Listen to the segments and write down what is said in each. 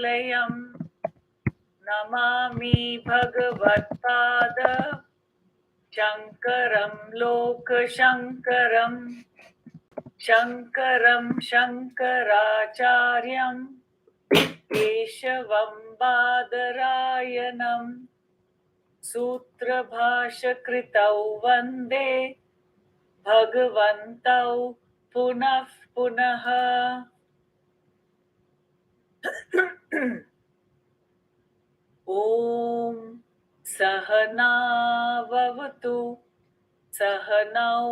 कमलालयम् नमामि भगवत्पाद शङ्करं लोकशङ्करं शङ्करं शङ्कराचार्यं केशवं बादरायणं सूत्रभाष्यकृतौ वन्दे भगवन्तौ पुनः पुनः। ॐ सहनाववतु सहनौ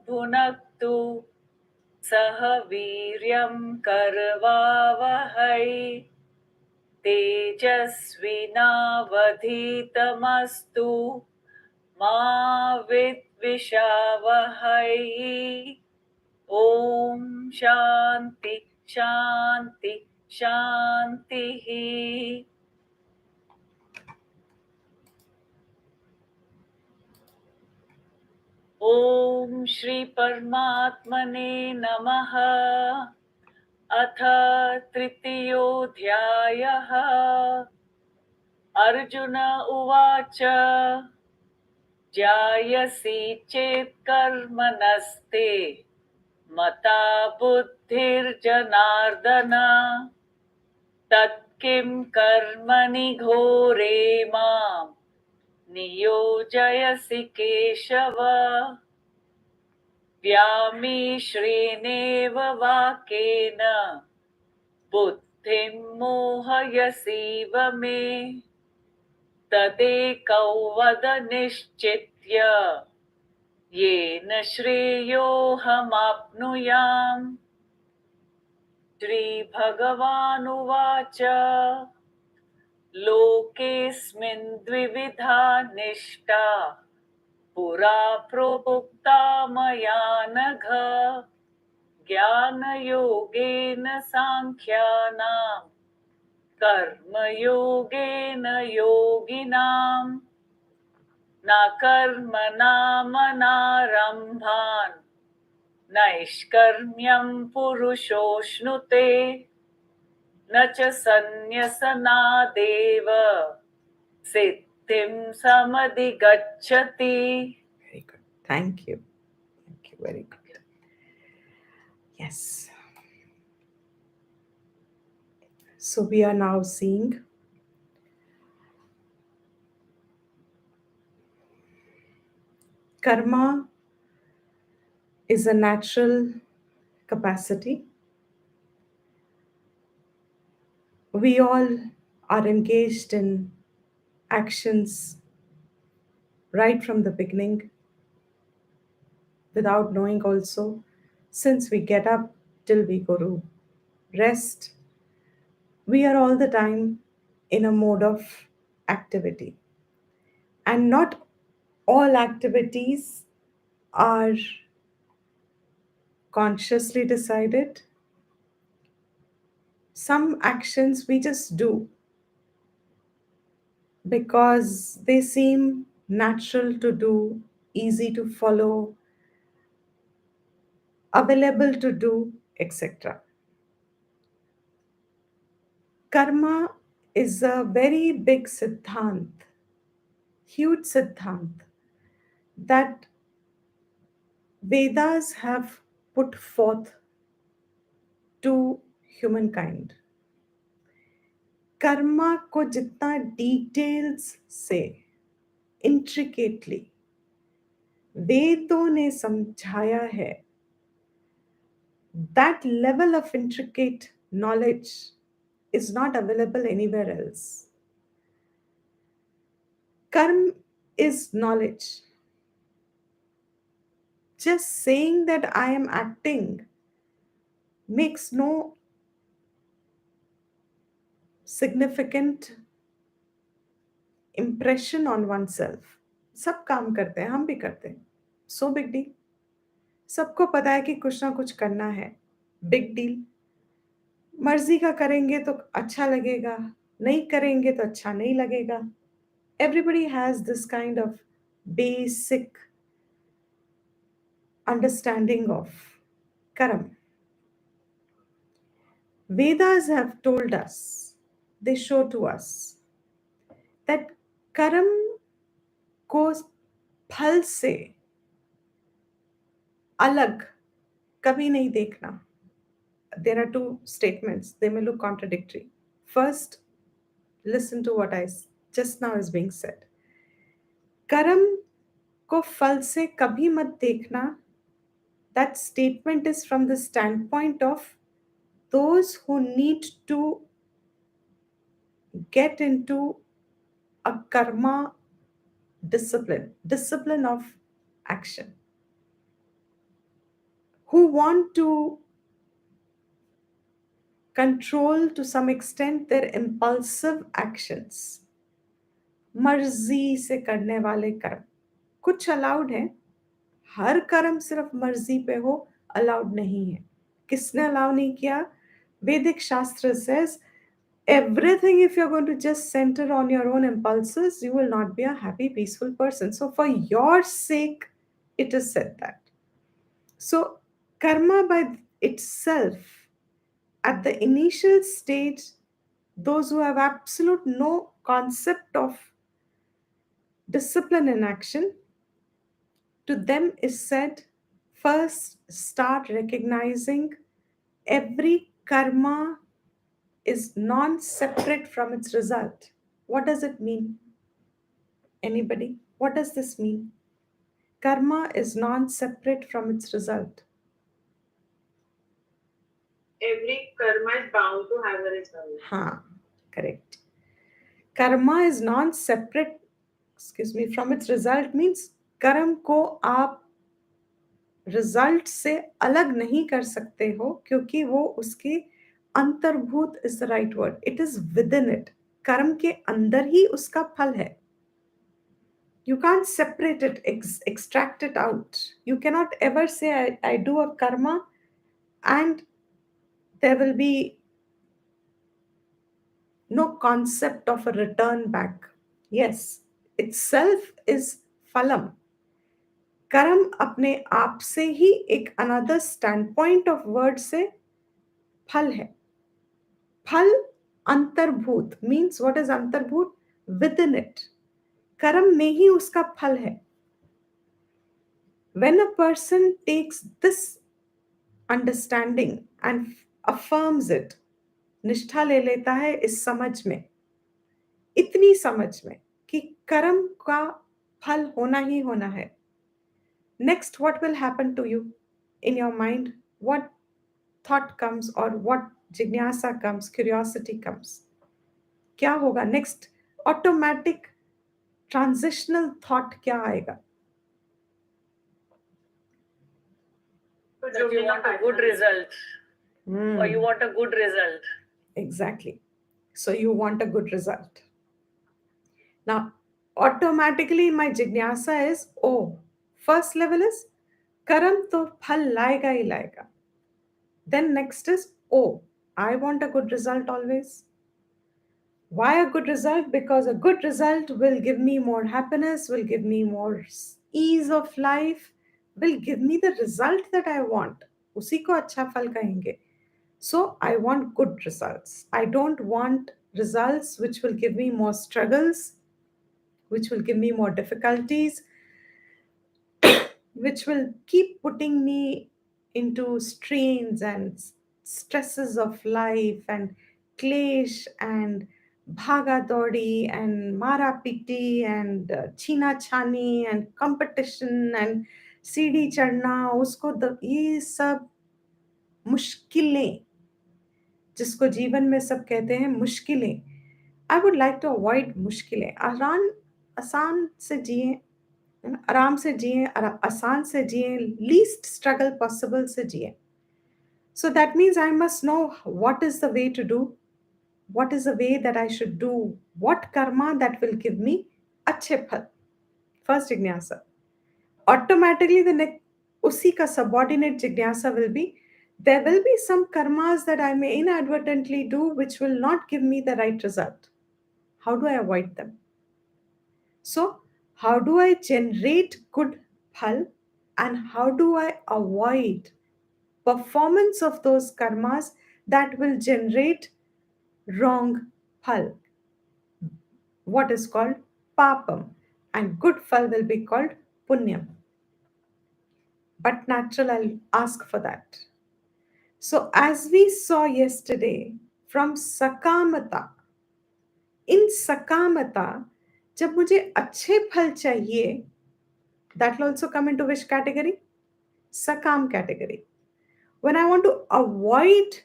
भुनक्तु सह वीर्यं करवावहै तेजस्विनावधीतमस्तु मा विद्विषावहै। ॐ शान्ति शान्ति शान्तिः। ॐ श्री परमात्मने नमः। अथ तृतीयोऽध्यायः। अर्जुन उवाच जायसि चेत् कर्मणस्ते मता बुद्धिर्जनार्दन तत् किं कर्मणि घोरे मां नियोजयसि केशव। व्यामिश्रेणेव वाक्येन बुद्धिं मोहयसीव मे तदेकौ वद निश्चित्य येन श्रेयोऽहमाप्नुयाम्। श्रीभगवानुवाच लोकेऽस्मिन् द्विविधा निष्ठा पुरा प्रोक्ता मया नघ ज्ञानयोगेन साङ्ख्यानां कर्मयोगेन योगिनाम्। न कर्मणामनारम्भान् नैष्कर्म्यं पुरुषोऽश्नुते न च सन्न्यसनादेव सिद्धिं समधिगच्छति। Very good. Thank you. Thank you. Very good. Yes. So we are now seeing karma is a natural capacity. We all are engaged in actions right from the beginning without knowing also, since we get up till we go to rest. We are all the time in a mode of activity, and not all activities are consciously decided. Some actions we just do because they seem natural to do, easy to follow, available to do, etc. Karma is a very big siddhant, huge siddhant that Vedas have put forth to humankind. Karma को जितना details से intricately वेदों ने समझाया है, that level of intricate knowledge is not available anywhere else. Karma is knowledge. Just saying that I am acting makes no significant impression on oneself. सब काम करते हैं, हम भी करते हैं, so big deal. सबको पता है कि कुछ ना कुछ करना है, big deal. मर्जी का करेंगे तो अच्छा लगेगा, नहीं करेंगे तो अच्छा नहीं लगेगा. Everybody has this kind of basic understanding of karma. Vedas have told us they show to us that कर्म को फल से अलग कभी नहीं देखना. There are two statements. They may look contradictory. First, listen to what I just now is being said. कर्म को फल से कभी मत देखना. That statement is from the standpoint of those who need to get into a karma discipline of action, who want to control to some extent their impulsive actions. मर्जी से करने वाले कर्म कुछ अलाउड है. हर कर्म सिर्फ मर्जी पे हो अलाउड नहीं है. किसने अलाउ नहीं किया? वैदिक शास्त्र says everything, if you're going to just center on your own impulses, you will not be a happy, peaceful person. So for your sake, it is said that. So karma by itself, at the initial stage, those who have absolute no concept of discipline in action, to them is said, first start recognizing every karma is non-separate from its result. What does it mean? Anybody? What does this mean? Karma is non-separate from its result. Every karma is bound to have a result. हाँ, correct. Karma is non-separate, from its result means कर्म को आप result से अलग नहीं कर सकते हो क्योंकि वो उसके अंतर्भूत is the right word. It is with in it. कर्म के अंदर ही उसका फल है. You can't separate it, extract it out. You cannot ever say, I do a karma and there will be no concept of a return back. Yes, itself is phalam. कर्म अपने आप से ही एक another stand point of word से फल है. फल अंतर्भूत मीन्स व्हाट इज अंतर्भूत? With in it. कर्म में ही उसका फल है. When a person takes this understanding and affirms it, निष्ठा ले लेता है इस समझ में, इतनी समझ में कि कर्म का फल होना ही होना है. Next, what will happen to you in your mind? What thought comes or what jignasa comes, curiosity comes? क्या होगा? Next, automatic transitional thought क्या आएगा? That you want a good result. Or you want a good result. Exactly. So you want a good result. Now, automatically my jignasa is, oh, first level is कर्म तो फल लाएगा ही लाएगा. Then next is, oh, I want a good result always. Why a good result? Because a good result will give me more happiness, will give me more ease of life, will give me the result that I want. उसी को अच्छा फल कहेंगे. So I want good results. I don't want results which will give me more struggles, which will give me more difficulties, which will keep putting me into strains and stresses of life and clash and bhaga dodi and mara piti and china chani and competition and सीढ़ी चढ़ना उसको ये सब मुश्किलें जिसको जीवन में सब कहते हैं मुश्किलें. I would like to avoid मुश्किलें. आसान से जिए, आराम से जिए, आसान से जिए, लीस्ट स्ट्रगल पॉसिबल से जिए. So that means I must know what is the way to do, what is the way that I should do, what karma that will give me अच्छे फल. First jignasa. Automatically the next उसी का subordinate jignasa will be, there will be some karmas that I may inadvertently do which will not give me the right result. How do I avoid them? So how do I generate good phal and how do I avoid performance of those karmas that will generate wrong phal, what is called papam, and good phal will be called punyam. But natural, I'll ask for that. So, as we saw yesterday, from sakamata, in sakamata, जब मुझे अच्छे फल चाहिए, that will also come into which category? Sakam category. When I want to avoid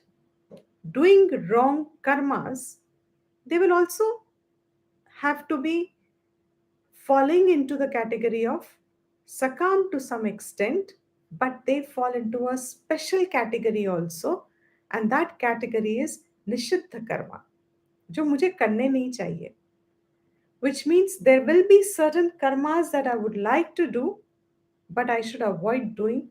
doing wrong karmas, they will also have to be falling into the category of sakam to some extent, but they fall into a special category also, and that category is nishiddha karma, जो मुझे करने नहीं चाहिए. Which means there will be certain karmas that I would like to do, but I should avoid doing.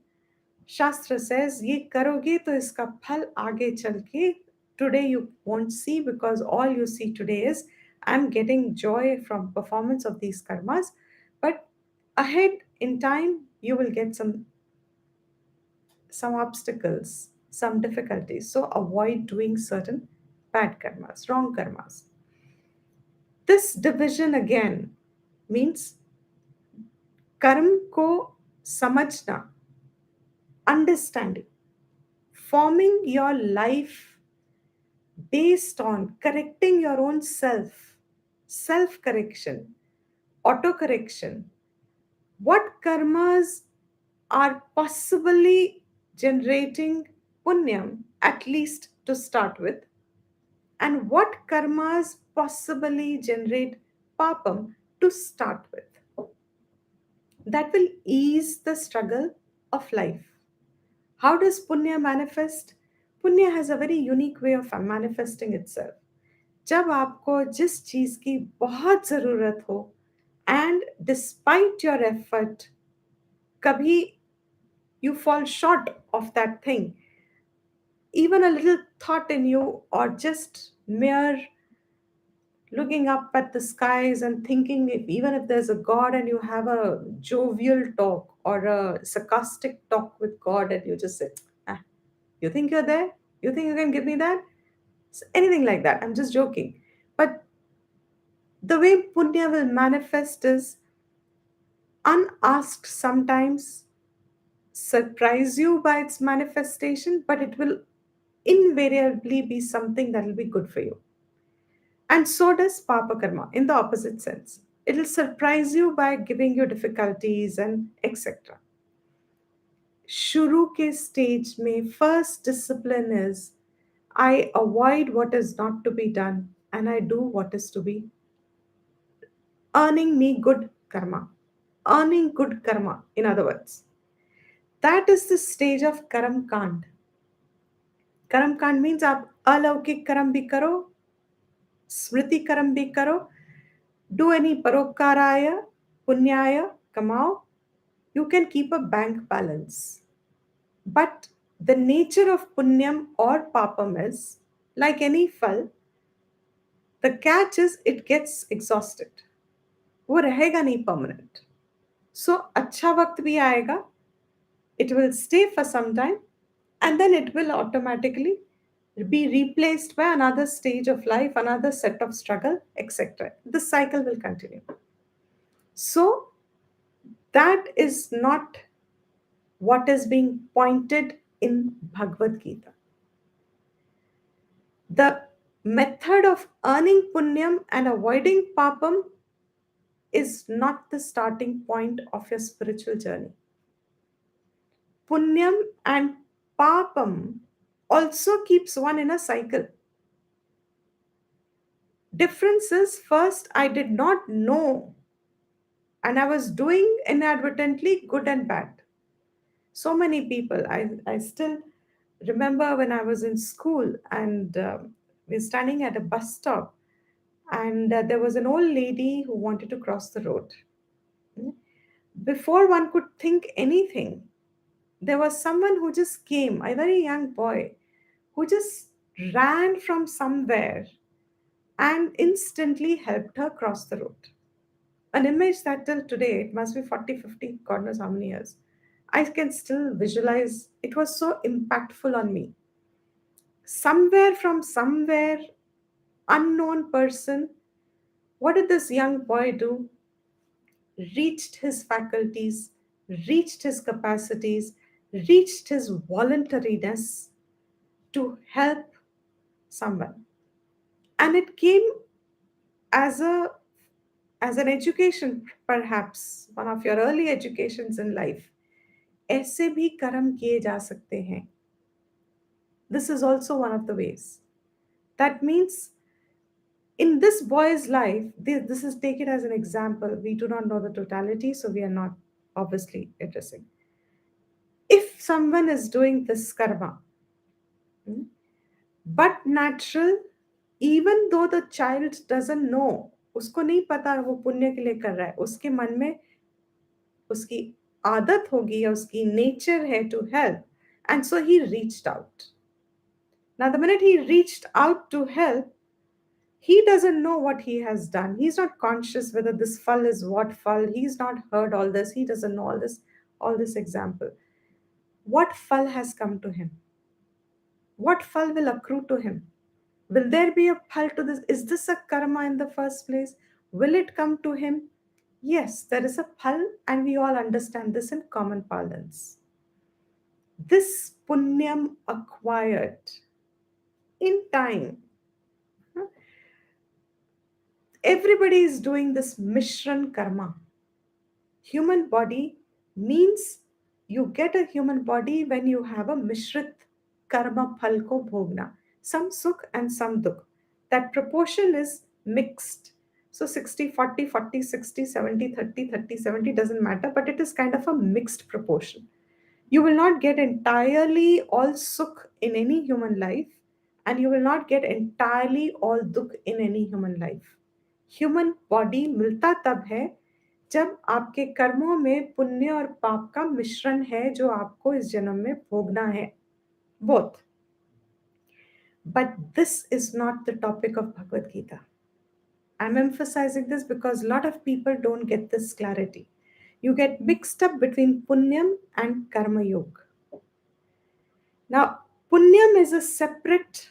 Shastra says, ये करोगे तो इसका फल आगे चल के today you won't see, because all you see today is I'm getting joy from performance of these karmas, but ahead in time you will get some obstacles, some difficulties. So avoid doing certain bad karmas, wrong karmas. This division again means कर्म को समझना, understanding, forming your life based on correcting your own self, self correction, auto correction. What karmas are possibly generating punyam, at least to start with, and what karmas possibly generate papam to start with. That will ease the struggle of life. How does punya manifest? Punya has a very unique way of manifesting itself. जब आपको जिस चीज की बहुत जरूरत हो, and despite your effort, कभी you fall short of that thing, even a little thought in you, or just mere looking up at the skies and thinking, if even if there's a God and you have a jovial talk or a sarcastic talk with God, and you just say, ah, you think you're there? You think you can give me that? Anything like that. I'm just joking. But the way punya will manifest is unasked sometimes, surprise you by its manifestation, but it will invariably be something that will be good for you. And so does Papa Karma in the opposite sense. It will surprise you by giving you difficulties and etc. शुरू के stage में first discipline is I avoid what is not to be done and I do what is to be earning me good karma. Earning good karma, in other words. That is the stage of Karam Kand. Karam Kand means आप अलौकिक कर्म भी करो, स्मृति कर्म भी करो, do any paropkaraya, punyaya, kamao. You can keep a bank balance. But the nature of punyam or papam is, like any fal, the catch is it gets exhausted. वो रहेगा नहीं permanent. So अच्छा वक्त भी आएगा, it will stay for some time, and then it will automatically be replaced by another stage of life, another set of struggle, etc. The cycle will continue. So that is not what is being pointed in Bhagavad Gita. The method of earning punyam and avoiding papam is not the starting point of your spiritual journey. Punyam and papam also keeps one in a cycle. Difference is, first I did not know and I was doing inadvertently good and bad. So many people, I still remember when I was in school, and we're standing at a bus stop, and there was an old lady who wanted to cross the road. Before one could think anything, there was someone who just came, a very young boy, who just ran from somewhere and instantly helped her cross the road. An image that till today, it must be 40, 50, God knows how many years, I can still visualize. It was so impactful on me. Somewhere from somewhere, unknown person. What did this young boy do? Reached his faculties, reached his capacities, reached his voluntariness to help someone. And it came as a as an education, perhaps one of your early educations in life. ऐसे भी कर्म किए जा सकते हैं. This is also one of the ways. That means in this boy's life, this is taken as an example. We do not know the totality, so we are not obviously addressing. If someone is doing this karma, hmm, but natural, even though the child doesn't know, उसको नहीं पता वो पुण्य के लिए कर रहा है, उसके मन में उसकी आदत होगी या उसकी नेचर है to help, and so he reached out. Now the minute he reached out to help, he doesn't know what he has done. He's not conscious whether this fall is what fall. He's not heard all this. He doesn't know all this example. What fall has come to him? What fall will accrue to him? Will there be a fall to this? Is this a karma in the first place? Will it come to him? Yes, there is a fall, and we all understand this in common parlance. This punyam acquired in time. Everybody is doing this Mishran karma. Human body means you get a human body when you have a Mishrit karma phal ko bhogna. Some sukh and some dukh. That proportion is mixed. So 60, 40, 40, 60, 70, 30, 30, 70 doesn't matter, but it is kind of a mixed proportion. You will not get entirely all sukh in any human life, and you will not get entirely all dukh in any human life. Human body मिलता तब है जब आपके कर्मों में पुण्य और पाप का मिश्रण है जो आपको इस जन्म में भोगना है. Both. But this is not the topic of Bhagavad Gita. I'm emphasizing this because a lot of people don't get this clarity. You get mixed up between punyam and karma yoga. Now, punyam is a separate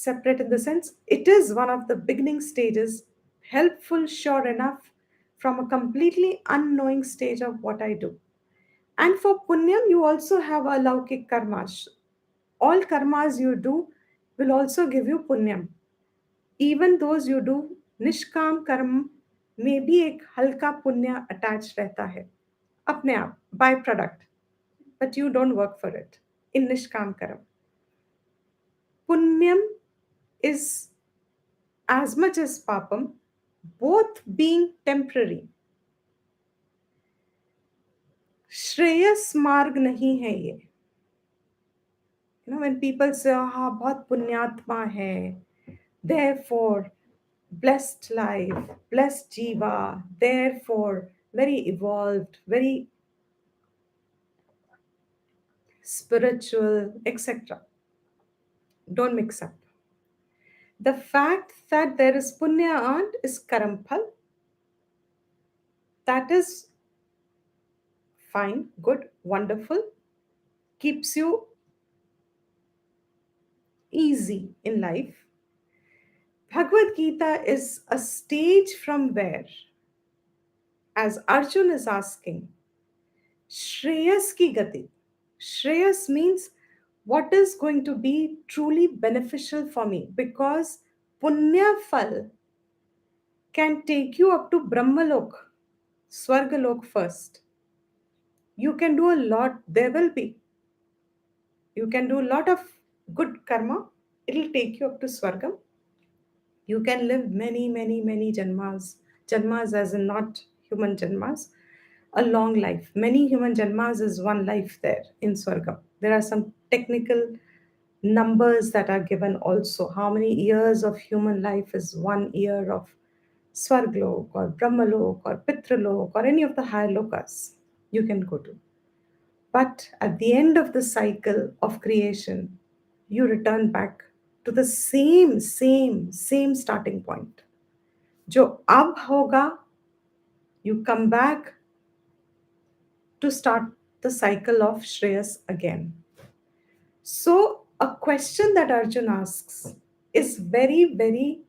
in the sense it is one of the beginning stages, helpful, sure enough, from a completely unknowing stage of what I do. And for punyam, you also have alaukik karmas. All karmas you do will also give you punyam. Even those you do nishkam karm में भी एक हल्का पुण्य attach रहता है अपने आप by product, but you don't work for it in निष्काम कर्म. Punyam is as much as papam, both being temporary. Shreyas मार्ग नहीं है ये. When people say हाँ बहुत पुण्यात्मा है, therefore blessed life, blessed jiva, therefore very evolved, very spiritual, etc. Don't mix up. The fact that there is punya earned is karampal. That is fine, good, wonderful, keeps you easy in life. Bhagavad Gita is a stage from where, as Arjun is asking, Shreyas ki gati. Shreyas means what is going to be truly beneficial for me, because punya fal can take you up to Brahmalok, Swargalok first. You can do a lot, there will be. You can do a lot of good karma, it'll take you up to Swargam. You can live many, many, many janmas. Janmas as in not human janmas. A long life. Many human janmas is one life there in Swargam. There are some technical numbers that are given also. How many years of human life is 1 year of Swarglok or Brahmalok or Pitralok or any of the higher lokas you can go to. But at the end of the cycle of creation, you return back to the same starting point. जो अब होगा, you come back to start the cycle of Shreyas again. So, a question that Arjun asks is very, very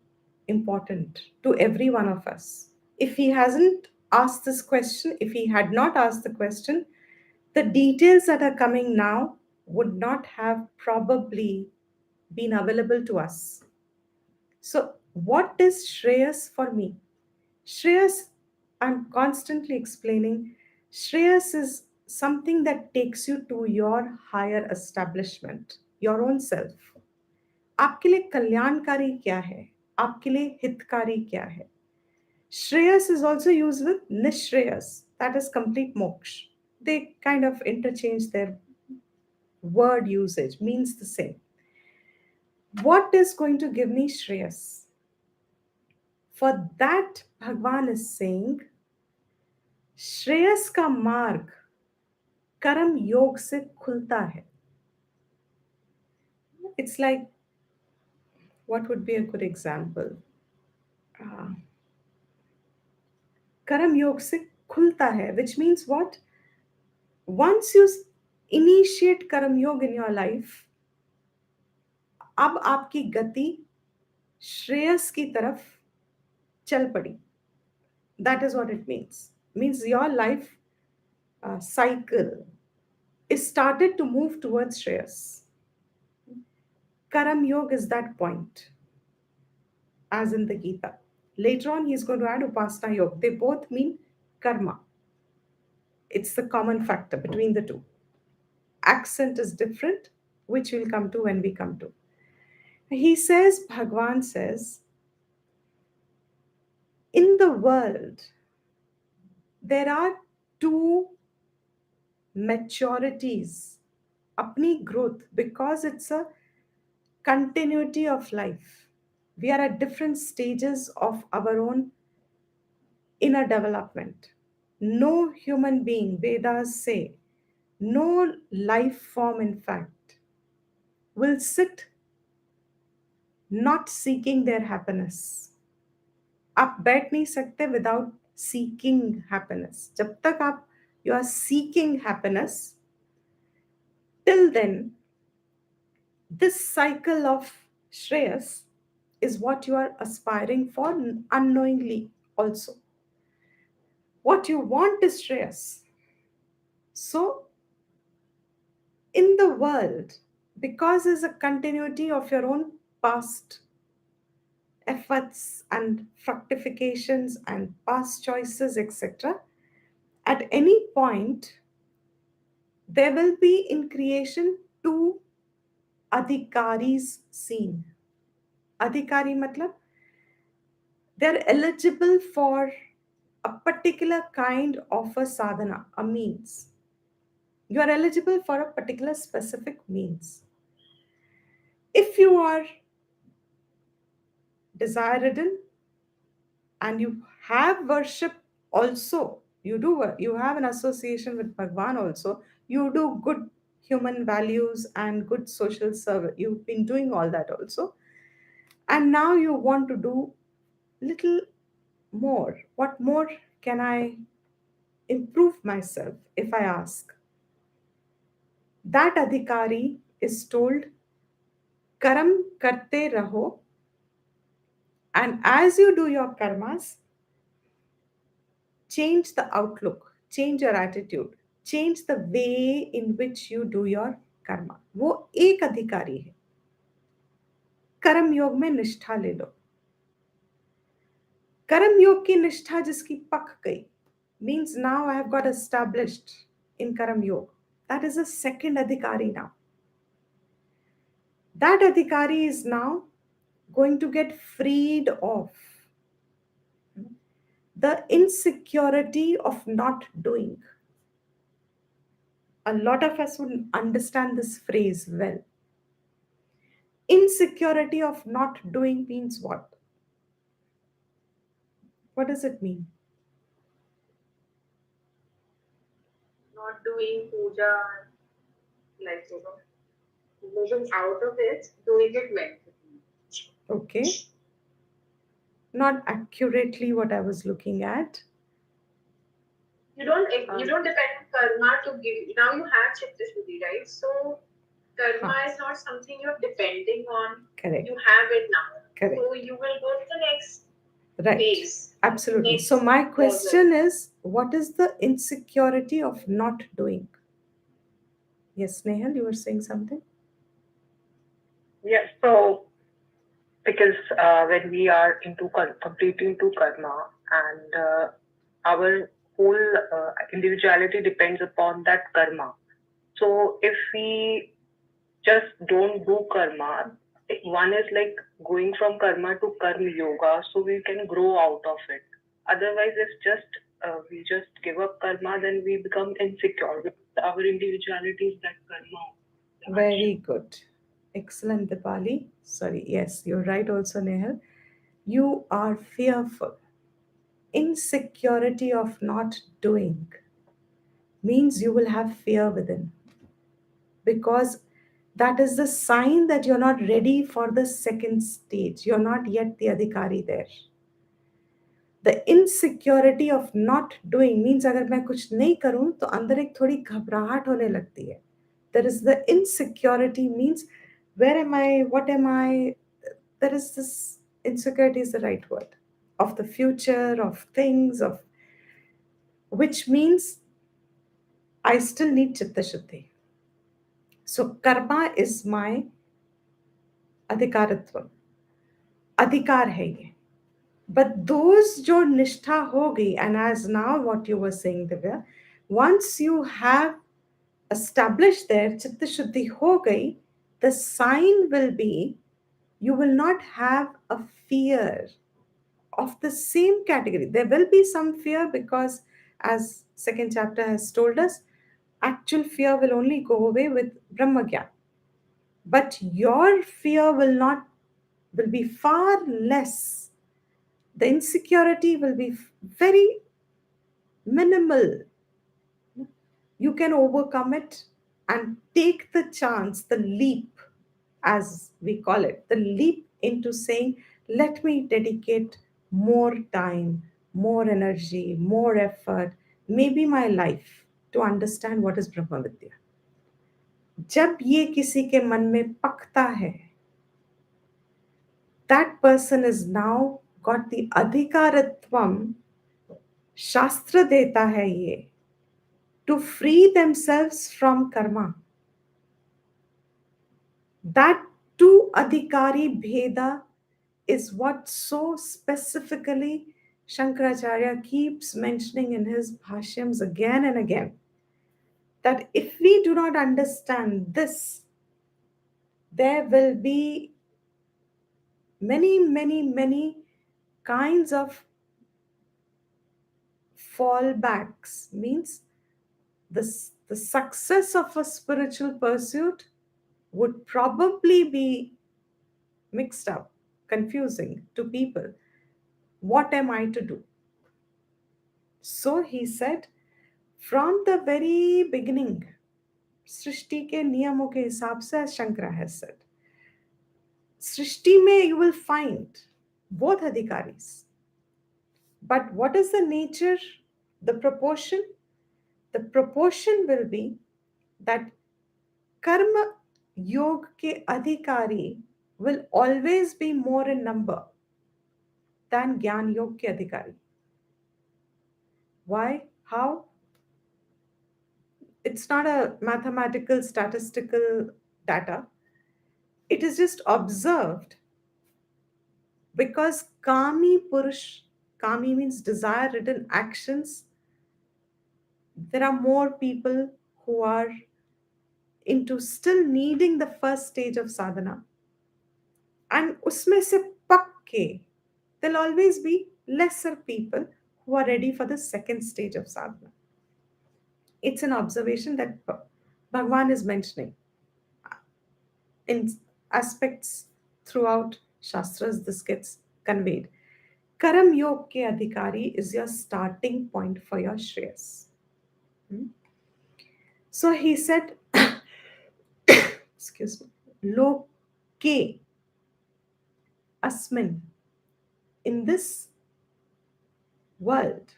important to every one of us. If he hasn't asked this question, if he had not asked the question, the details that are coming now would not have probably been available to us. So, what is Shreyas for me? Shreyas, I'm constantly explaining, Shreyas is something that takes you to your higher establishment, your own self. आपके लिए कल्याणकारी क्या है? आपके लिए हितकारी क्या है? Shreyas is also used with Nishreyas, that is complete moksha. They kind of interchange their word usage, means the same. What is going to give me Shreyas? For that, Bhagwan is saying, Shreyas का मार्ग कर्म योग से खुलता है. It's like, what would be a good example? Uh, कर्म योग से खुलता है, which means what? Once you initiate कर्म योग in your life, अब आपकी गति श्रेयस की तरफ चल पड़ी. That is what it means. Means your life cycle is started to move towards Shreyas. Karam Yoga is that point, as in the Gita. Later on, he's going to add Upasana Yoga. They both mean karma. It's the common factor between the two. Accent is different, which we'll come to when we come to. He says, Bhagwan says, in the world, there are two maturities, apni growth, because it's a continuity of life. We are at different stages of our own inner development. No human being, Vedas say, no life form, in fact, will sit not seeking their happiness. आप बैठ नहीं सकते without seeking happiness. जब तक आप you are seeking happiness, till then, this cycle of Shreyas is what you are aspiring for unknowingly also. What you want is Shreyas. So, in the world, because there's a continuity of your own past efforts and fructifications and past choices, etc., at any point, there will be in creation two adhikaris seen. Adhikari matlab, they're eligible for a particular kind of a sadhana, a means. You are eligible for a particular specific means. If you are desire ridden and you have worship also, you have an association with Bhagwan also, you do good human values and good social service, you've been doing all that also, and now you want to do little more. What more can I improve myself? If I ask, that adhikari is told, karam karte raho, and as you do your karmas, change the outlook, change your attitude, change the way in which you do your karma. वो एक अधिकारी है. कर्म योग में निष्ठा ले लो. कर्म योग की निष्ठा जिसकी पक गई, means now I have got established in Karam Yoga. That is a second adhikari now. That adhikari is now going to get freed of the insecurity of not doing. A lot of us would understand this phrase well. Insecurity of not doing means what? What does it mean? Not doing puja, like, moving out of it, doing it mentally. Okay. Not accurately what I was looking at. You don't depend on karma to give. Now you have Chitta Shuddhi, right? So Karma is not something you're depending on. Correct. You have it now. Correct. So you will go to the next Right. phase. Absolutely. Next So my question level. is, what is the insecurity of not doing? Yes, Nehal, you were saying something? Yes, so because when we are completely into karma, and our whole individuality depends upon that karma. So if we just don't do karma, one is like going from karma to karma yoga, so we can grow out of it. Otherwise, if just we just give up karma, then we become insecure. Our individuality is that karma. Very good. Excellent, Dipali. Sorry, yes, you're right also, Nehal. You are fearful. Insecurity of not doing means you will have fear within, because that is the sign that you're not ready for the second stage. You're not yet the adhikari there. The insecurity of not doing means अगर मैं कुछ नहीं करूं तो अंदर एक थोड़ी घबराहट होने लगती है. There is the insecurity means where am I, what am I? There is this insecurity is the right word, of the future, of things, of which means I still need chitta shuddhi. So karma is my adhikaratva. अधिकार है ये. But those जो निष्ठा हो गई, and as now what you were saying, Divya, once you have established there, chitta shuddhi ho gayi, the sign will be you will not have a fear of the same category. There will be some fear because, as second chapter has told us, actual fear will only go away with Brahmagyan. But your fear will be far less. The insecurity will be very minimal. You can overcome it and take the chance, the leap, as we call it, the leap into saying, let me dedicate more time, more energy, more effort, maybe my life to understand what is Brahma Vidya. जब ये किसी के मन में पकता है, that person is now got the adhikaratvam, शास्त्र देता है ये, to free themselves from karma. That two adhikari bheda is what so specifically Shankaracharya keeps mentioning in his bhashyams again and again. That if we do not understand this, there will be many, many, many kinds of fallbacks. Means the success of a spiritual pursuit would probably be mixed up, confusing to people. What am I to do? So he said, from the very beginning, सृष्टि के नियमों के हिसाब से, as Shankara has said, सृष्टि में you will find both adhikaris. But what is the nature, the proportion? The proportion will be that karma yog ke adhikari will always be more in number than Gyan Yog ke adhikari. Why? How? It's not a mathematical, statistical data. It is just observed because Kami Purush, Kami means desire ridden actions. There are more people who are into still needing the first stage of sadhana. And usme se pakke, there'll always be lesser people who are ready for the second stage of sadhana. It's an observation that Bhagwan is mentioning in aspects throughout Shastras. This gets conveyed. Karam Yog ke adhikari is your starting point for your Shreyas. So he said, excuse me, Loke Asmin, in this world.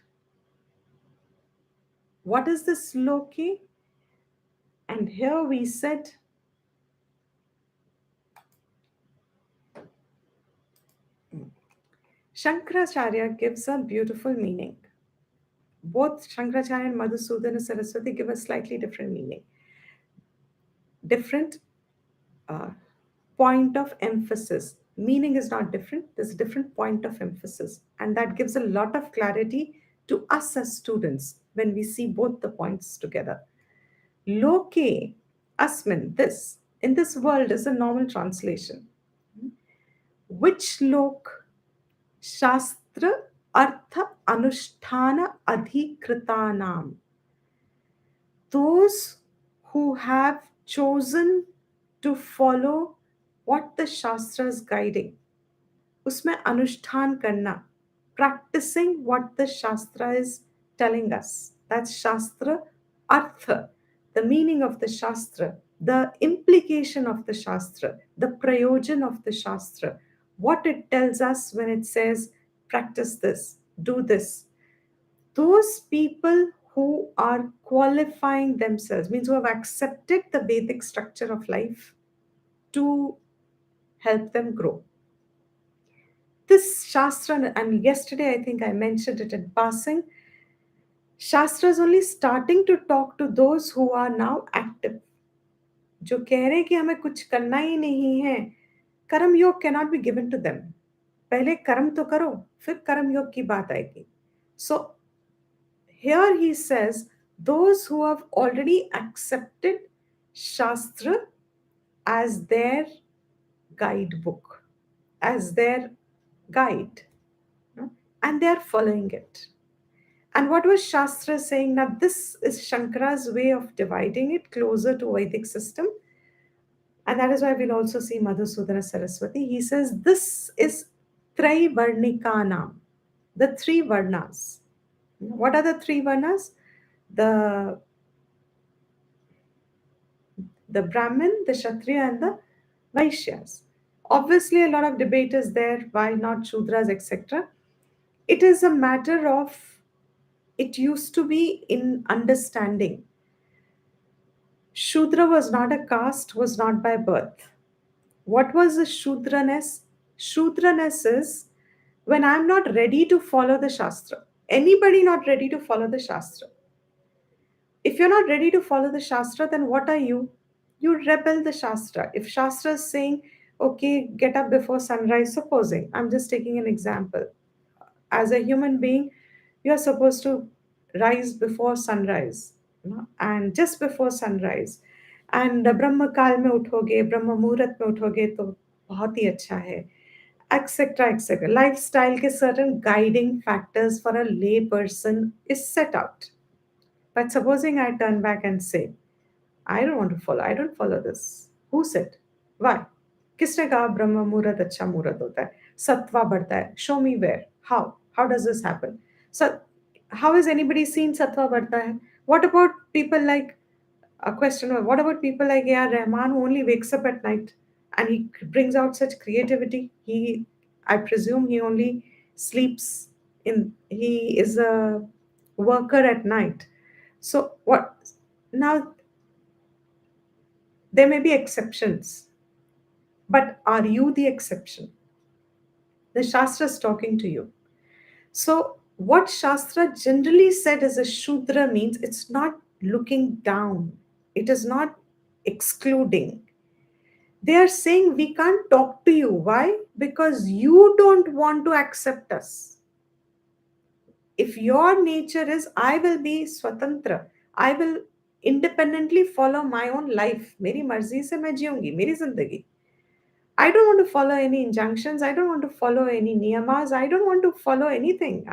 What is this Loki? And here we said Shankaracharya gives a beautiful meaning. Both Shankaracharya and Madhusudana Saraswati give a slightly different meaning. Different point of emphasis. Meaning is not different, there's a different point of emphasis. And that gives a lot of clarity to us as students when we see both the points together. Loke, Asmin, this, in this world is a normal translation. Which lok? Shastra Artha Anusthana Adhikritanam. Those who have chosen to follow what the Shastra is guiding, उसमें अनुष्ठान करना, practicing what the Shastra is telling us. That's Shastra Artha, the meaning of the Shastra, the implication of the Shastra, the prayojan of the Shastra, what it tells us when it says, practice this, do this. Those people who are qualifying themselves, means who have accepted the Vedic structure of life to help them grow. This Shastra, and yesterday I think I mentioned it in passing, Shastra is only starting to talk to those who are now active. जो कह रहे हैं कि हमें कुछ करना ही नहीं है, कर्म योग cannot be given to them. पहले कर्म तो करो, फिर कर्म योग की बात आएगी. So here he says, those who have already accepted Shastra as their guidebook, as their guide, and they are following it. And what was Shastra saying? Now, this is Shankara's way of dividing it closer to Vedic system. And that is why we'll also see Madhusudana Saraswati. He says this is Traivarnikanam, the three Varnas. What are the three Varnas? The Brahmin, the Kshatriya, and the Vaishyas. Obviously, a lot of debate is there, why not Shudras, etc. It is a matter of, it used to be in understanding. Shudra was not a caste, was not by birth. What was the Shudraness? Shudraness is when I'm not ready to follow the Shastra. Anybody not ready to follow the Shastra. If you're not ready to follow the Shastra, then what are you? You rebel the Shastra. If Shastra is saying, okay, get up before sunrise, supposing, I'm just taking an example. As a human being, you're supposed to rise before sunrise, and just before sunrise. And ब्रह्म काल में उठोगे, ब्रह्म मुहूर्त में उठोगे तो बहुत ही अच्छा है, etc. etc. Lifestyle के certain guiding factors for a lay person is set out. But supposing I turn back and say, I don't want to follow, I don't follow this. Who said? Why? किसने कहा ब्रह्म मुहूर्त अच्छा मुहूर्त होता है, सत्वा बढ़ता है? Show me where. How does this happen? So how has anybody seen sattva बढ़ता है? What about people like, a question, what about people like A.R. Rahman, who only wakes up at night and he brings out such creativity? I presume he only sleeps he is a worker at night. So what? Now, there may be exceptions, but are you the exception? The Shastra is talking to you. So what Shastra generally said as a Shudra means, it's not looking down. It is not excluding. They are saying we can't talk to you. Why? Because you don't want to accept us. If your nature is, I will be swatantra, I will independently follow my own life. मेरी मर्जी से मैं जीऊंगी मेरी जिंदगी. I don't want to follow any injunctions. I don't want to follow any niyamas. I don't want to follow anything.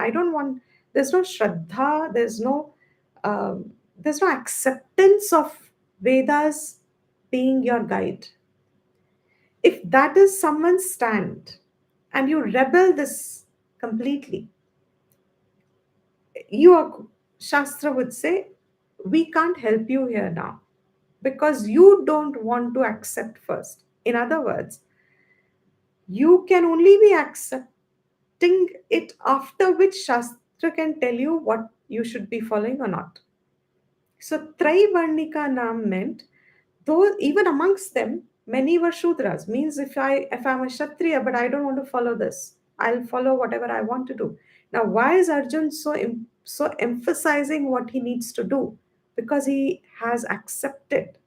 There's no shraddha. There's no acceptance of Vedas being your guide. If that is someone's stand and you rebel this completely, Shastra would say, we can't help you here now because you don't want to accept first. In other words, you can only be accepting it after which Shastra can tell you what you should be following or not. So Traivarnika Nam meant, though even amongst them, many were Shudras. Means if I'm a Kshatriya, but I don't want to follow this. I'll follow whatever I want to do. Now, why is Arjun so emphasizing what he needs to do? Because he has accepted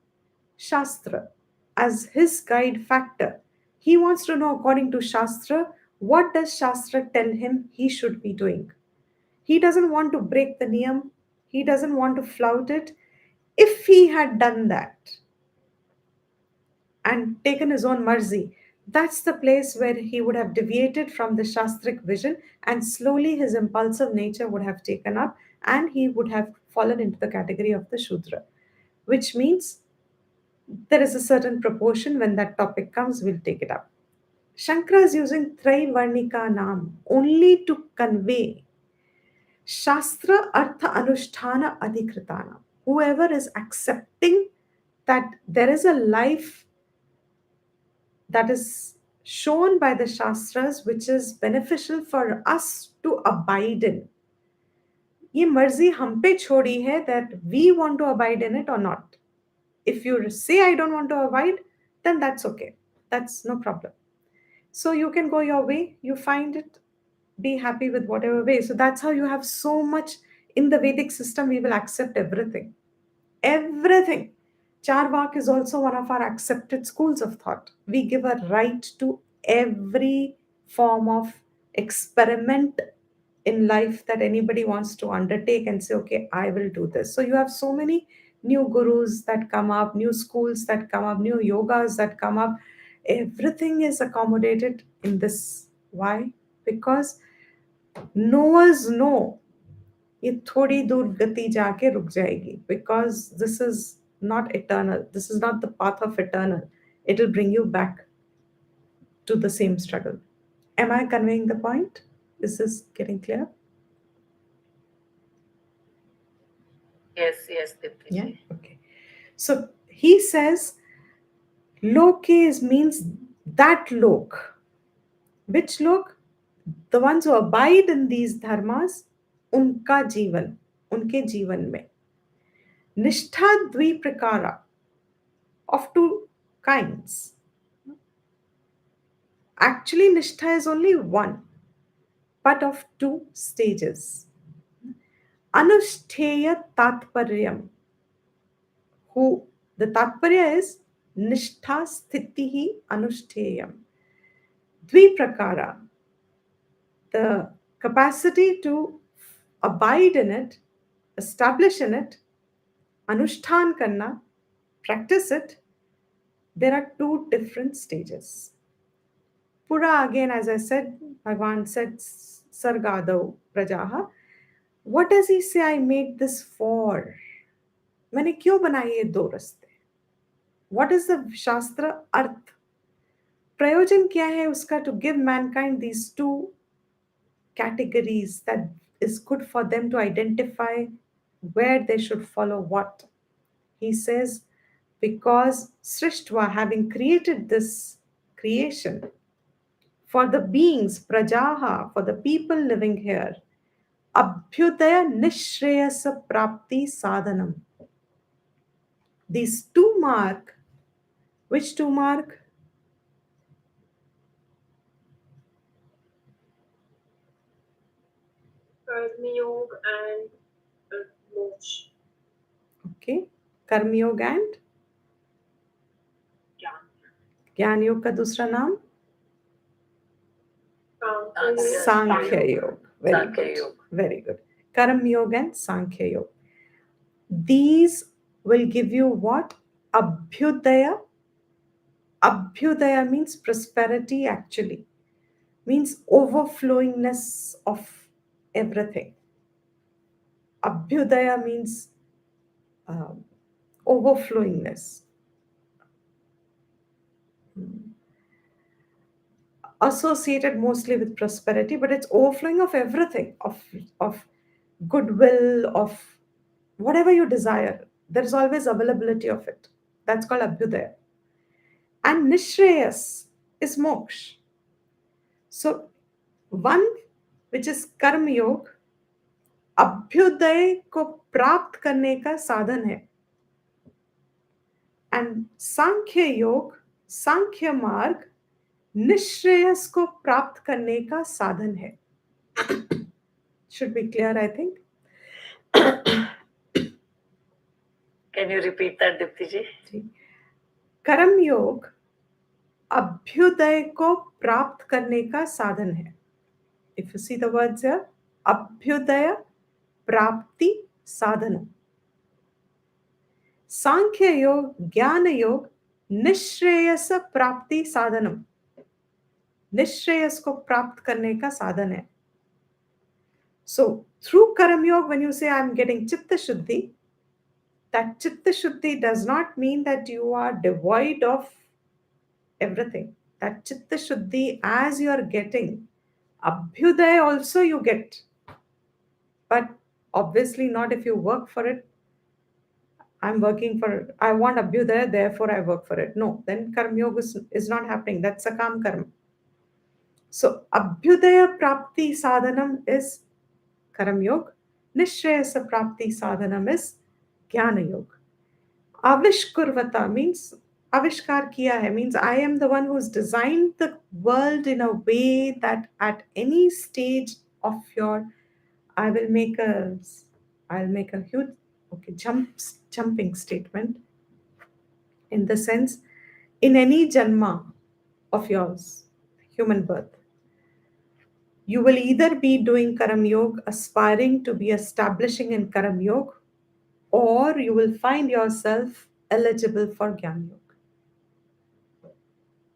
Shastra as his guide factor. He wants to know, according to Shastra, what does Shastra tell him he should be doing? He doesn't want to break the niyam. He doesn't want to flout it. If he had done that and taken his own marzi, that's the place where he would have deviated from the Shastric vision, and slowly his impulsive nature would have taken up and he would have fallen into the category of the Shudra, which means there is a certain proportion. When that topic comes, we'll take it up. Shankara is using Traivarnika Naam only to convey Shastra Artha Anusthana Adhikritana. Whoever is accepting that there is a life that is shown by the Shastras which is beneficial for us to abide in. ये मर्जी हम पे छोड़ी है that we want to abide in it or not. If you say I don't want to abide, then that's okay. That's no problem. So you can go your way, you find it, be happy with whatever way. So that's how you have so much in the Vedic system. We will accept everything. Everything. Charvak is also one of our accepted schools of thought. We give a right to every form of experiment in life that anybody wants to undertake and say, okay, I will do this. So you have so many new gurus that come up, new schools that come up, new yogas that come up. Everything is accommodated in this. Why? Because knowers know ये थोड़ी दूर गति जाके रुक जाएगी, because this is not eternal, this is not the path of eternal. It will bring you back to the same struggle. Am I conveying the point? Is this getting clear? Yes, Dipti. Yeah, okay. So he says loke means that lok. Which lok? The ones who abide in these dharmas, unka जीवन, उनके जीवन में निष्ठा द्विप्रकारा, of two kinds. Actually, Nishtha is only one, but of two stages. Anushtheya Tatparyam, who the Tatparya is Nishtha Sthitihi Anushtheyam. Dviprakara, the capacity to abide in it, establish in it, Anushtan Karna, practice it. There are two different stages. Pura, again, as I said, Bhagavan said, Sargadau Prajaha. What does he say I made this for? मैंने क्यों बनाए ये दो रास्ते? What is the Shastra अर्थ? प्रयोजन क्या है उसका? To give mankind these two categories that is good for them to identify where they should follow what. He says, because Srishtva, having created this creation, for the beings, prajaha, for the people living here, abhyudaya nishreyasa prapti sadhanam. These two mark, which two mark? Karma Yoga and Moksha. Okay, कर्म योग and ज्ञान योग का दूसरा नाम सांख्य योग. Very good. Very good. Karma Yoga and Sankhya Yoga. These will give you what? Abhyudaya. Abhyudaya means prosperity, actually. Means overflowingness of everything. Abhyudaya means overflowingness. Associated mostly with prosperity, but it's overflowing of everything, of goodwill, of whatever you desire. There is always availability of it. That's called Abhyudaya. And Nishreyas is moksha. So one which is Karma Yoga, Abhyuday को प्राप्त करने का साधन है. And Sankhya Yoga, Sankhya Marg निश्रेयस को प्राप्त करने का साधन है. Should be clear, I think. Can you repeat that, Dipti ji? कर्म योग अभ्युदय को प्राप्त करने का साधन है. If you see the words here, Abhyuday प्राप्ति साधन. सांख्य योग ज्ञान योग निश्रेयस प्राप्ति साधनम. निश्रेयस को प्राप्त करने का साधन है. So through Karam Yoga, when you say I'm getting Chitta Shuddhi, that Chitta Shuddhi does not mean that you are devoid of everything. That Chitta Shuddhi, as you are getting, Abhyuday also you get. But obviously not if you work for it. I want Abhyuday, therefore I work for it. No, then Karma Yoga is not happening. That's a Kam Karma. So Abhyudaya Prapti Sadhanam is Karam Yoga. Nishreyasa Prapti Sadhanam is Jnana Yoga. Avishkurvata means Avishkar kiya hai, means I am the one who's designed the world in a way that at any stage of your, I'll make a huge jumping statement, in the sense, in any janma of yours, human birth, you will either be doing Karam Yoga, aspiring to be establishing in Karam Yoga, or you will find yourself eligible for Gyan Yoga.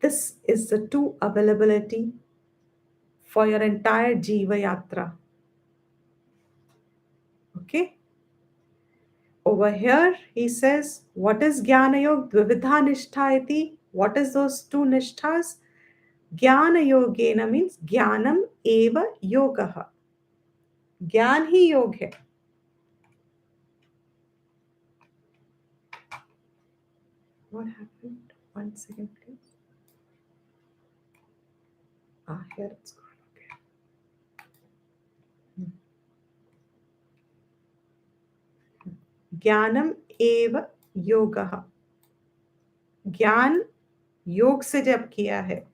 This is the two availability for your entire Jiva Yatra. Okay? Over here, he says, what is Jnana Yoga? Dvividha Nishtha iti. What is those two Nishthas? Jnana Yogena means Jnanam eva yogaha. Jnana hi yoga hai. What happened? 1 second, please. Here it's gone. Okay. Jnanam eva yogaha. ज्ञान योग से जब किया है,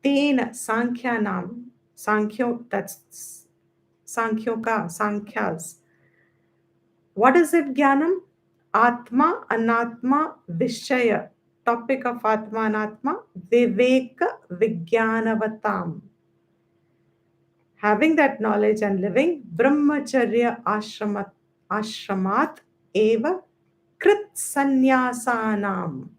तेन सांख्या नाम, सांख्यों का, सांख्यास. What is it ज्ञानम? आत्मा अनात्मा विषय, topic of आत्मा अनात्मा, विवेक विज्ञानवताम. Having that knowledge and living brahmacharya ashramat eva krit sanyasanam.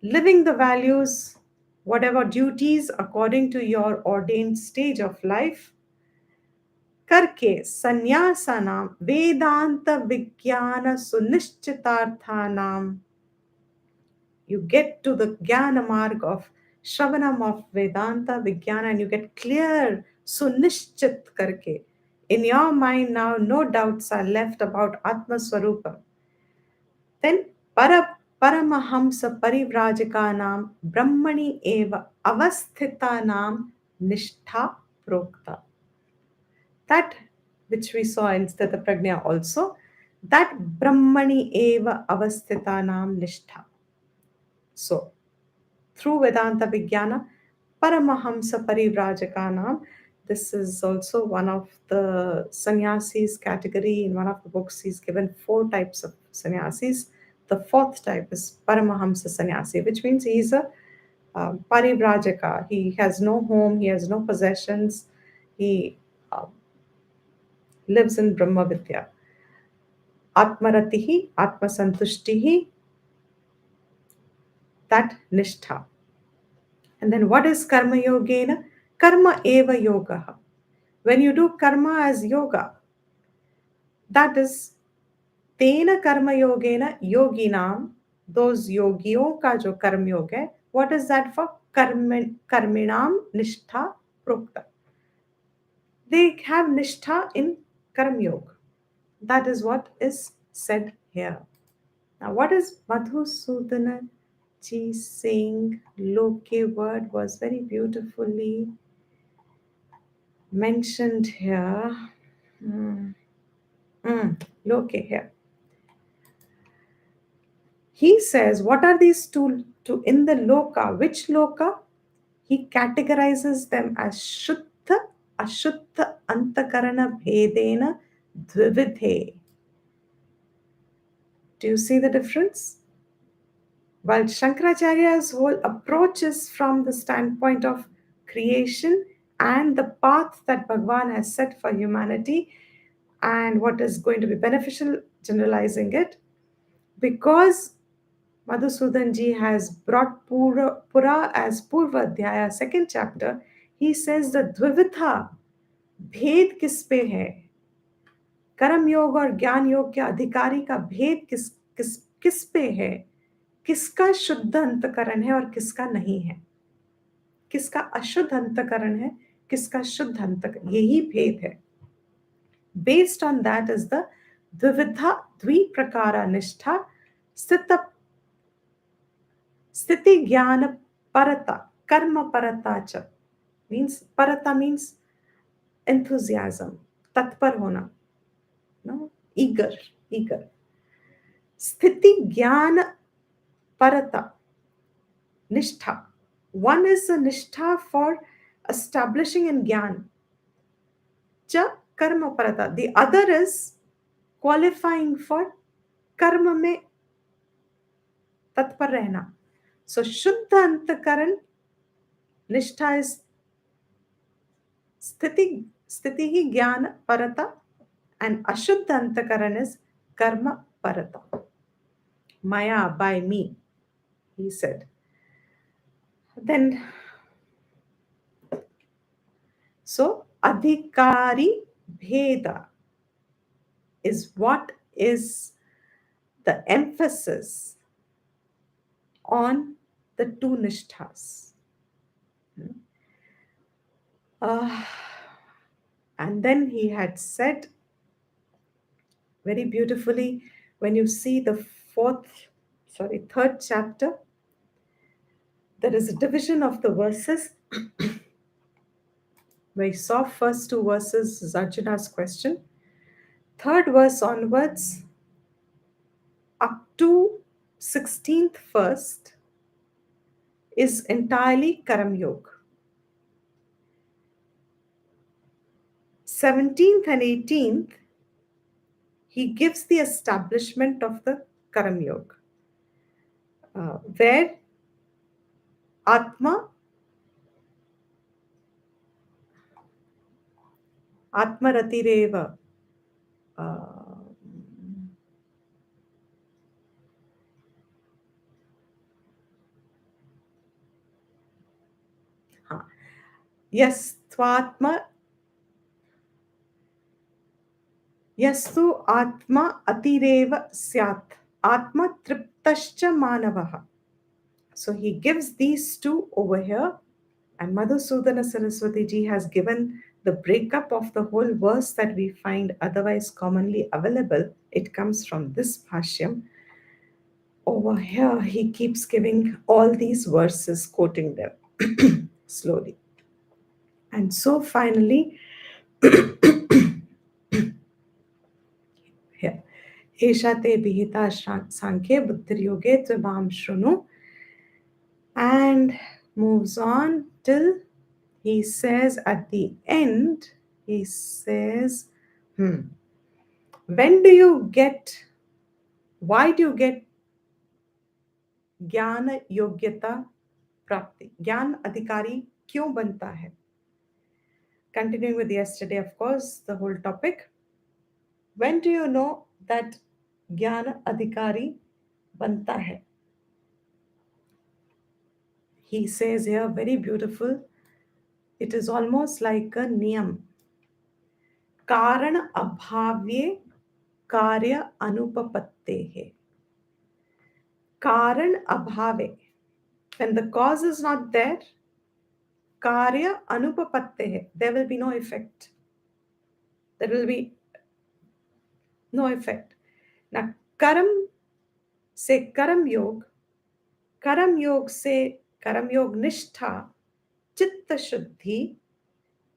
Living the values, whatever duties according to your ordained stage of life, करके संन्यासानाम वेदांत विज्ञान सुनिश्चितार्थानाम. You get to the Jnana Marg of Shravanam of Vedanta Vijnana, and you get clear, sunishchit karke. In your mind now, no doubts are left about Atma Swarupa. Then Paramahamsa Parivrajaka Brahmani eva avasthita nishtha prokta. That which we saw in Sthita Prajna also, that Brahmani eva avasthita nishtha. So, through Vedanta Vijnana, Paramahamsa Parivrajaka, this is also one of the sannyasis category. In one of the books, he's given 4 types of sannyasis. The 4th type is Paramahamsa sannyasi, which means he's a Parivrajaka. He has no home, he has no possessions, he lives in Brahma Vidya. Atmaratihi, Atmasantushtihi, that nishtha. And then what is karma yogena? Karma eva yoga. When you do karma as yoga, that is tena karma yogena yoginam, those yogiyon ka jo karma yoga hai, what is that for? Karminam nishtha prokta. They have nishtha in karma yoga. That is what is said here. Now what is Madhusudana ji saying? Loke word was very beautifully mentioned here. Loke here. He says, what are these two in the loka? Which loka? he categorizes them as Shuddha, Ashuddha, Antakarana, Bhedena, Dvividhe. Do you see the difference? While Shankaracharya's whole approach is from the standpoint of creation and the path that Bhagwan has set for humanity and what is going to be beneficial, generalizing it, because Madhusudan ji has brought Pura as Purva Adhyaya, second chapter, he says the Dvividha, भेद किस पे है, कर्म योग और ज्ञान योग के अधिकारी का भेद किस किस किस पे है, किसका शुद्ध अंतकरण है और किसका नहीं है, किसका अशुद्ध अंतकरण है, किसका शुद्ध अंतकरण, यही भेद है. Based on that is the Dvividha Dviprakara Nishtha Sthiti Jnana Parata Karma Parata cha. Means Parata means enthusiasm, tatpar hona, no, eager. Sthiti Jnana Parata Nishtha. One is a nishtha for establishing in Jnana. Cha Karma Parata. The other is qualifying for karma में तत्पर रहना. So शुद्ध अंतकरण निष्ठा is स्थिति ही ज्ञान परता and अशुद्ध अंतकरण is karma parata. Maya, by me, he said. Then, so adhikari bheda is what is the emphasis on the two nishthas. And then he had said very beautifully, when you see the third chapter, there is a division of the verses. We saw first two verses is Arjuna's question. Third verse onwards, up to 16th first, is entirely Karam Yoga. 17th and 18th, he gives the establishment of the Karam Yoga, where Atma Ratireva, yes, Tvatma Yastu Atma Atireva Syat Atma Triptascha Manavaha. So he gives these two over here, and Madhusudana Saraswati ji has given the breakup of the whole verse that we find otherwise commonly available. It comes from this Bhashyam. Over here, he keeps giving all these verses, quoting them slowly. And so finally, here, Esha te bihita sankhye buddhiryoge tvabam shrunu, and moves on till he says at the end, he says, why do you get ज्ञान योग्यता प्राप्ति, ज्ञान अधिकारी क्यों बनता है? Continuing with yesterday, of course, the whole topic. When do you know that ज्ञान अधिकारी बनता है? He says here, very beautiful, it is almost like a niyam. कारण अभाव्ये कार्य अनुपपत्तेः. Karan abhave. When the cause is not there, karya anupapatte, there will be no effect. There will be no effect. Now, karam se karam yog se karam yog nishtha, chitta shuddhi.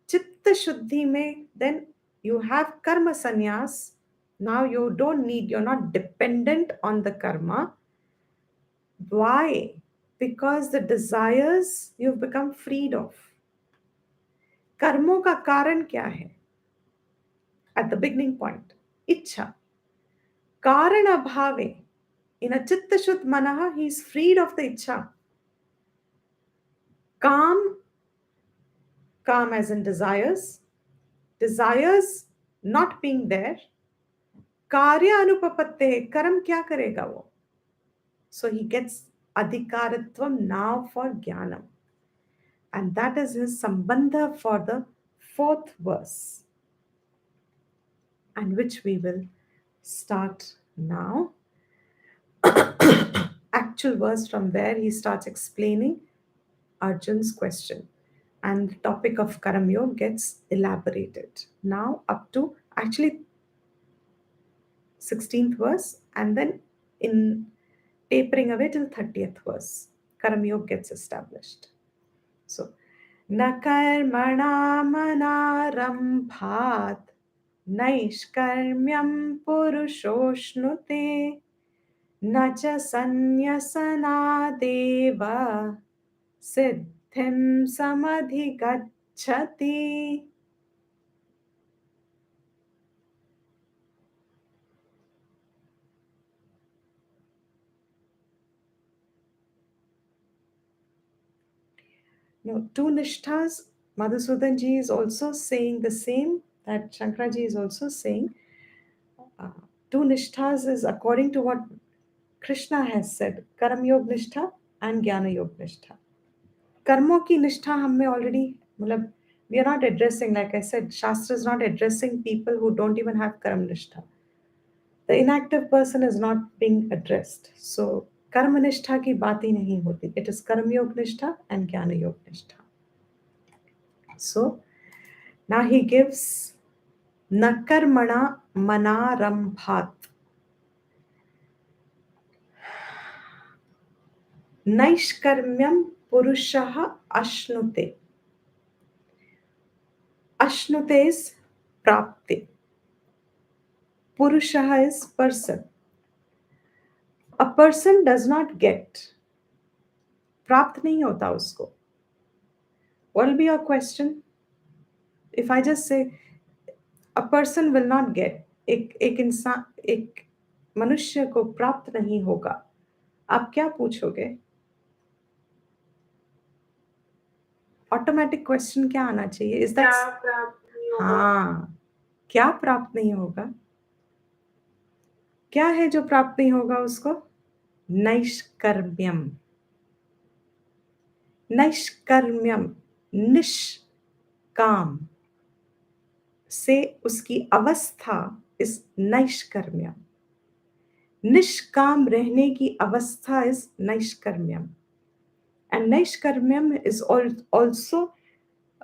Chitta shuddhi mein, then you have karma sannyas. Now you're not dependent on the karma. Why? because the desires you've become freed of. कर्मों का कारण क्या है? At the beginning point, इच्छा. कारण अभावे, in a chitta shuddh manaha, he is freed of the ichha. Calm as in desires not being there. कार्य अनुपपत्ते, कर्म क्या करेगा वो? So he gets adhikaratvam now for jnanam. And that is his sambandha for the 4th verse, and which we will start now. Actual verse from where he starts explaining Arjun's question, and the topic of Karam Yoga gets elaborated now up to actually 16th verse, and then in tapering away till 30th verse, Karam Yoga gets established. So, na karmana manarambhat naishkarmyam purushoshnute na cha sanyasanadeva siddhim samadhigacchati. Now, two nishthas, Madhusudan ji is also saying the same that Shankaraji is also saying. Two nishthas is according to what Krishna has said, Karam Yog Nishtha and Jnana Yog Nishtha. Karmo ki nishtha humme already, we are not addressing, like I said, Shastra is not addressing people who don't even have Karam Nishtha. The inactive person is not being addressed. So, Karma Nishtha ki baat hi nahi hoti. It is Karam Yog Nishtha and Jnana Yog Nishtha. So, now he gives Nakarmana Manarambhat. Naishkarmyam Purushaha Ashnute. Ashnute is Prapti. Purushaha is person. A person does not get. प्राप्त नहीं होता उसको. What will be your question? If I just say a person will not get, एक मनुष्य को प्राप्त नहीं होगा, आप क्या पूछोगे? ऑटोमेटिक क्वेश्चन क्या आना चाहिए? इज दैट क्या प्राप्त नहीं होगा? हाँ, क्या प्राप्त नहीं होगा? क्या है जो प्राप्त नहीं होगा उसको? नैष्कर्म्यम. नैष्कर्म्यम, निष्काम से उसकी अवस्था इस नैष्कर्म्यम. निष्काम रहने की अवस्था इस नैष्कर्म्यम. And Naishkarmyam is also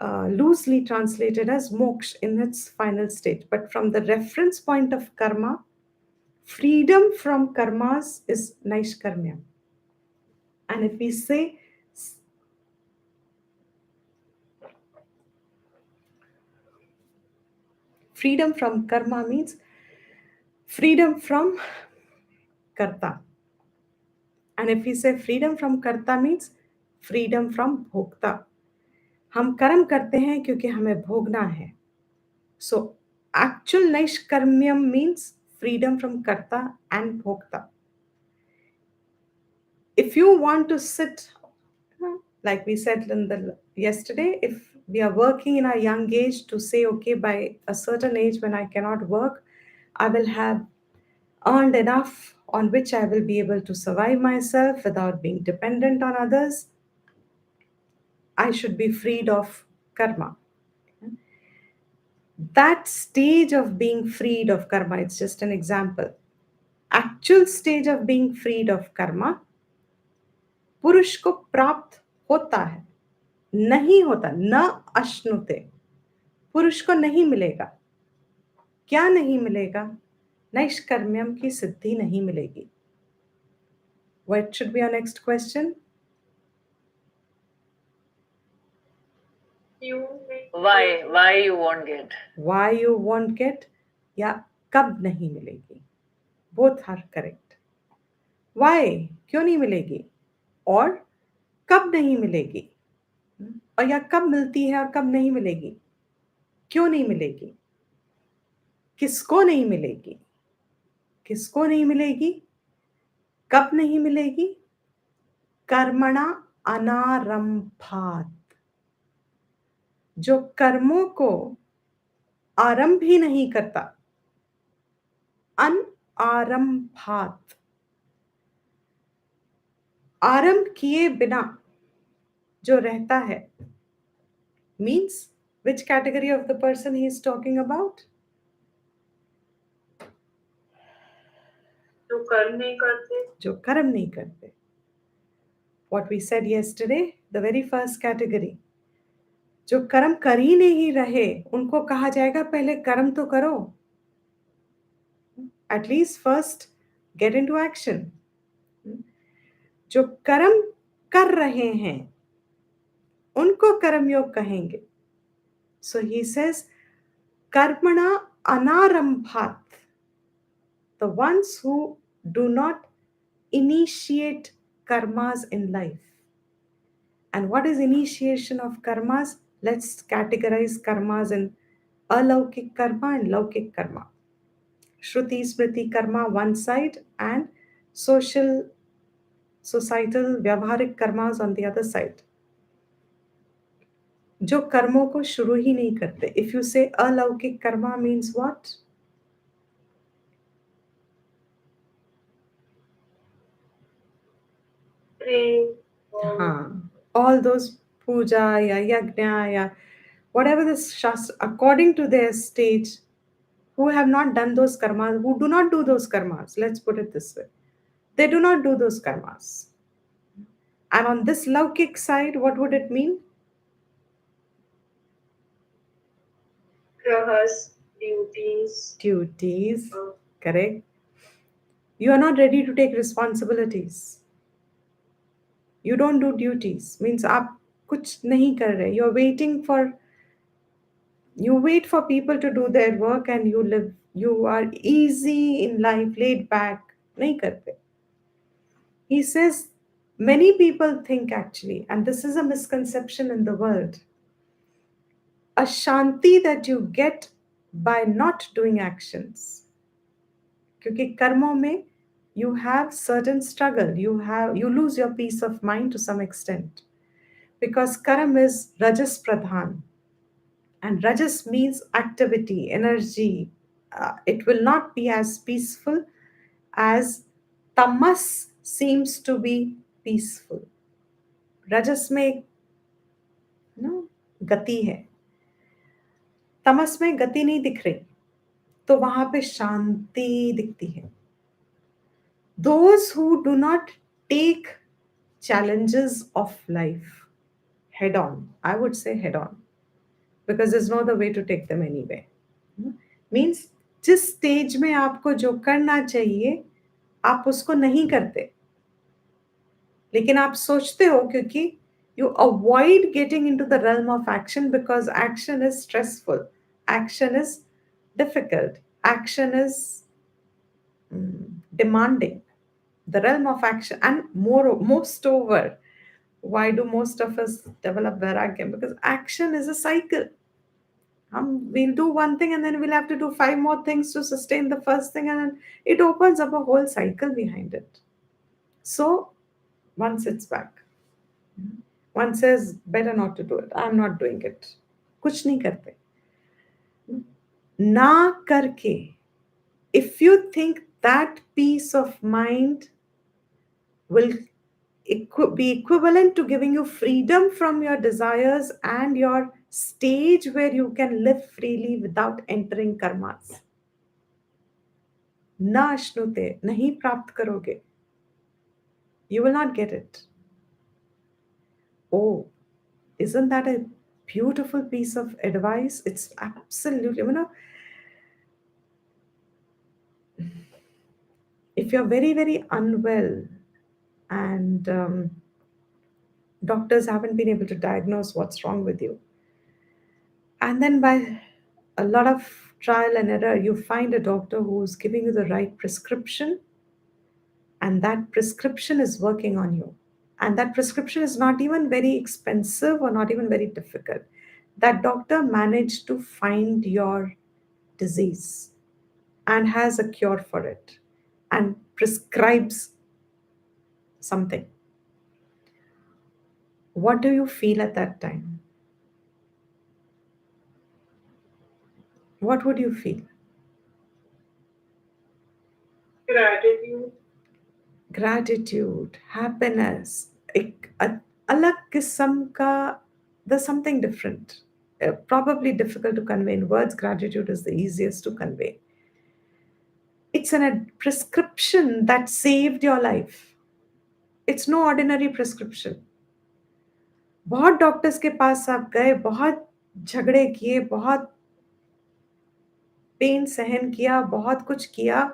loosely translated as moksha in its final state. But from the reference point of karma, freedom from karmas is Naishkarmyam. And if we say freedom from karma means freedom from karta. And if we say freedom from karta means freedom from bhokta. हम कर्म करते हैं क्योंकि हमें भोगना है. So actual Naishkarmyam means freedom from karta and bhokta. If you want to sit, like we said yesterday, if we are working in our young age to say, okay, by a certain age when I cannot work, I will have earned enough on which I will be able to survive myself without being dependent on others. I should be freed of karma. That stage of being freed of karma, it's just an example. Actual stage of being freed of karma, पुरुष को प्राप्त होता है, नहीं होता, न अश्नुते. पुरुष को नहीं मिलेगा. क्या नहीं मिलेगा? नैष्कर्म्यम की सिद्धि नहीं मिलेगी. What should be our next question? Why you won't get? Why you won't get? या कब नहीं मिलेगी? Both are correct. Why? क्यों नहीं मिलेगी? Or कब नहीं मिलेगी, और या कब मिलती है और कब नहीं मिलेगी, क्यों नहीं मिलेगी, किसको नहीं मिलेगी, किसको नहीं मिलेगी, कब नहीं मिलेगी? कर्मणा अनारंभात, जो कर्मों को आरंभ ही नहीं करता, अनारंभात, आरंभ किए बिना जो रहता है, means which category of the person he is talking about? जो कर्म नहीं करते, जो कर्म नहीं करते. What we said yesterday, the very first category, जो कर्म कर ही नहीं रहे उनको कहा जाएगा पहले कर्म तो करो, at least first get into action. जो कर्म कर रहे हैं उनको कर्मयोग कहेंगे. So he says कर्मणा अनारंभात, the ones who do not initiate karmas in life. And what is initiation of karmas? Let's categorize karmas in alaukik karma and laukik karma. Shruti smriti karma one side and social, societal, vyavaharik karmas on the other side. जो कर्मों को शुरू ही नहीं करते. If you say अलौकिक karma means what? प्रेम, हाँ, all those puja या yajna या whatever the shastra, according to their stage, who have not done those karmas, who do not do those karmas, let's put it this way, they do not do those karmas. And on this laukik side, what would it mean? grahas, duties, Duties, correct. You are not ready to take responsibilities. You don't do duties, means आप कुछ नहीं कर रहे. You're waiting for, you wait for people to do their work and you live, you are easy in life, laid back. नहीं करते. He says many people think actually, and this is a misconception in the world, a shanti that you get by not doing actions. क्योंकि कर्मों में you have certain struggle, you lose your peace of mind to some extent, because karam is rajas pradhan, and rajas means activity, energy. It will not be as peaceful as tamas seems to be peaceful. रजस में एक गति है, तमस में गति नहीं दिख रही, तो वहां पे शांति दिखती है. Those who do not take challenges of life head on, I would say head on, because there's no other way to take them anyway. Means जिस स्टेज में आपको जो करना चाहिए आप उसको नहीं करते, लेकिन आप सोचते हो क्योंकि you avoid getting into the realm of action because action is stressful, action is difficult, action is demanding. The realm of action, and most over, why do most of us develop vairagya? Because action is a cycle. We'll do one thing and then we'll have to do 5 more things to sustain the first thing, and then it opens up a whole cycle behind it. So one sits back. One says, better not to do it. I'm not doing it. कुछ नहीं करते. ना करके, if you think that peace of mind will be equivalent to giving you freedom from your desires and your stage where you can live freely without entering karmas, na ashnute, nahi प्राप्त करोगे. You will not get it. Oh, isn't that a beautiful piece of advice? It's absolutely, if you're very, very unwell and doctors haven't been able to diagnose what's wrong with you, and then by a lot of trial and error, you find a doctor who's giving you the right prescription, and that prescription is working on you, And that prescription is not even very expensive or not even very difficult. That doctor managed to find your disease and has a cure for it and prescribes something. What do you feel at that time? What would you feel? Gratitude. Gratitude, happiness, अलग किस्म का, there's something different. Probably difficult to convey in words. Gratitude is the easiest to convey. It's a prescription that saved your life. It's no ordinary prescription. बहुत doctors के पास आप गए, बहुत झगड़े किए, बहुत पेन सहन किया, बहुत कुछ किया,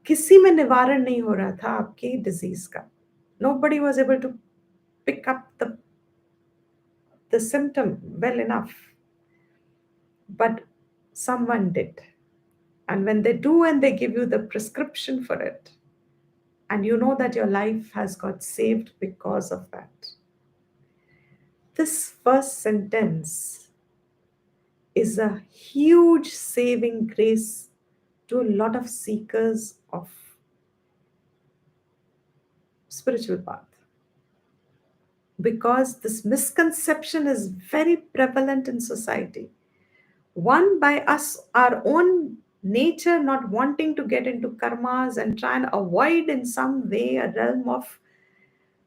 किसी में निवारण नहीं हो रहा था आपकी डिजीज का. Nobody was able to pick up the symptom well enough. But someone did. And when they do and they give you the prescription for it, and you know that your life has got saved because of that. This first sentence is a huge saving grace to a lot of seekers of spiritual path. Because this misconception is very prevalent in society. One, by us, our own nature not wanting to get into karmas and try and avoid in some way a realm of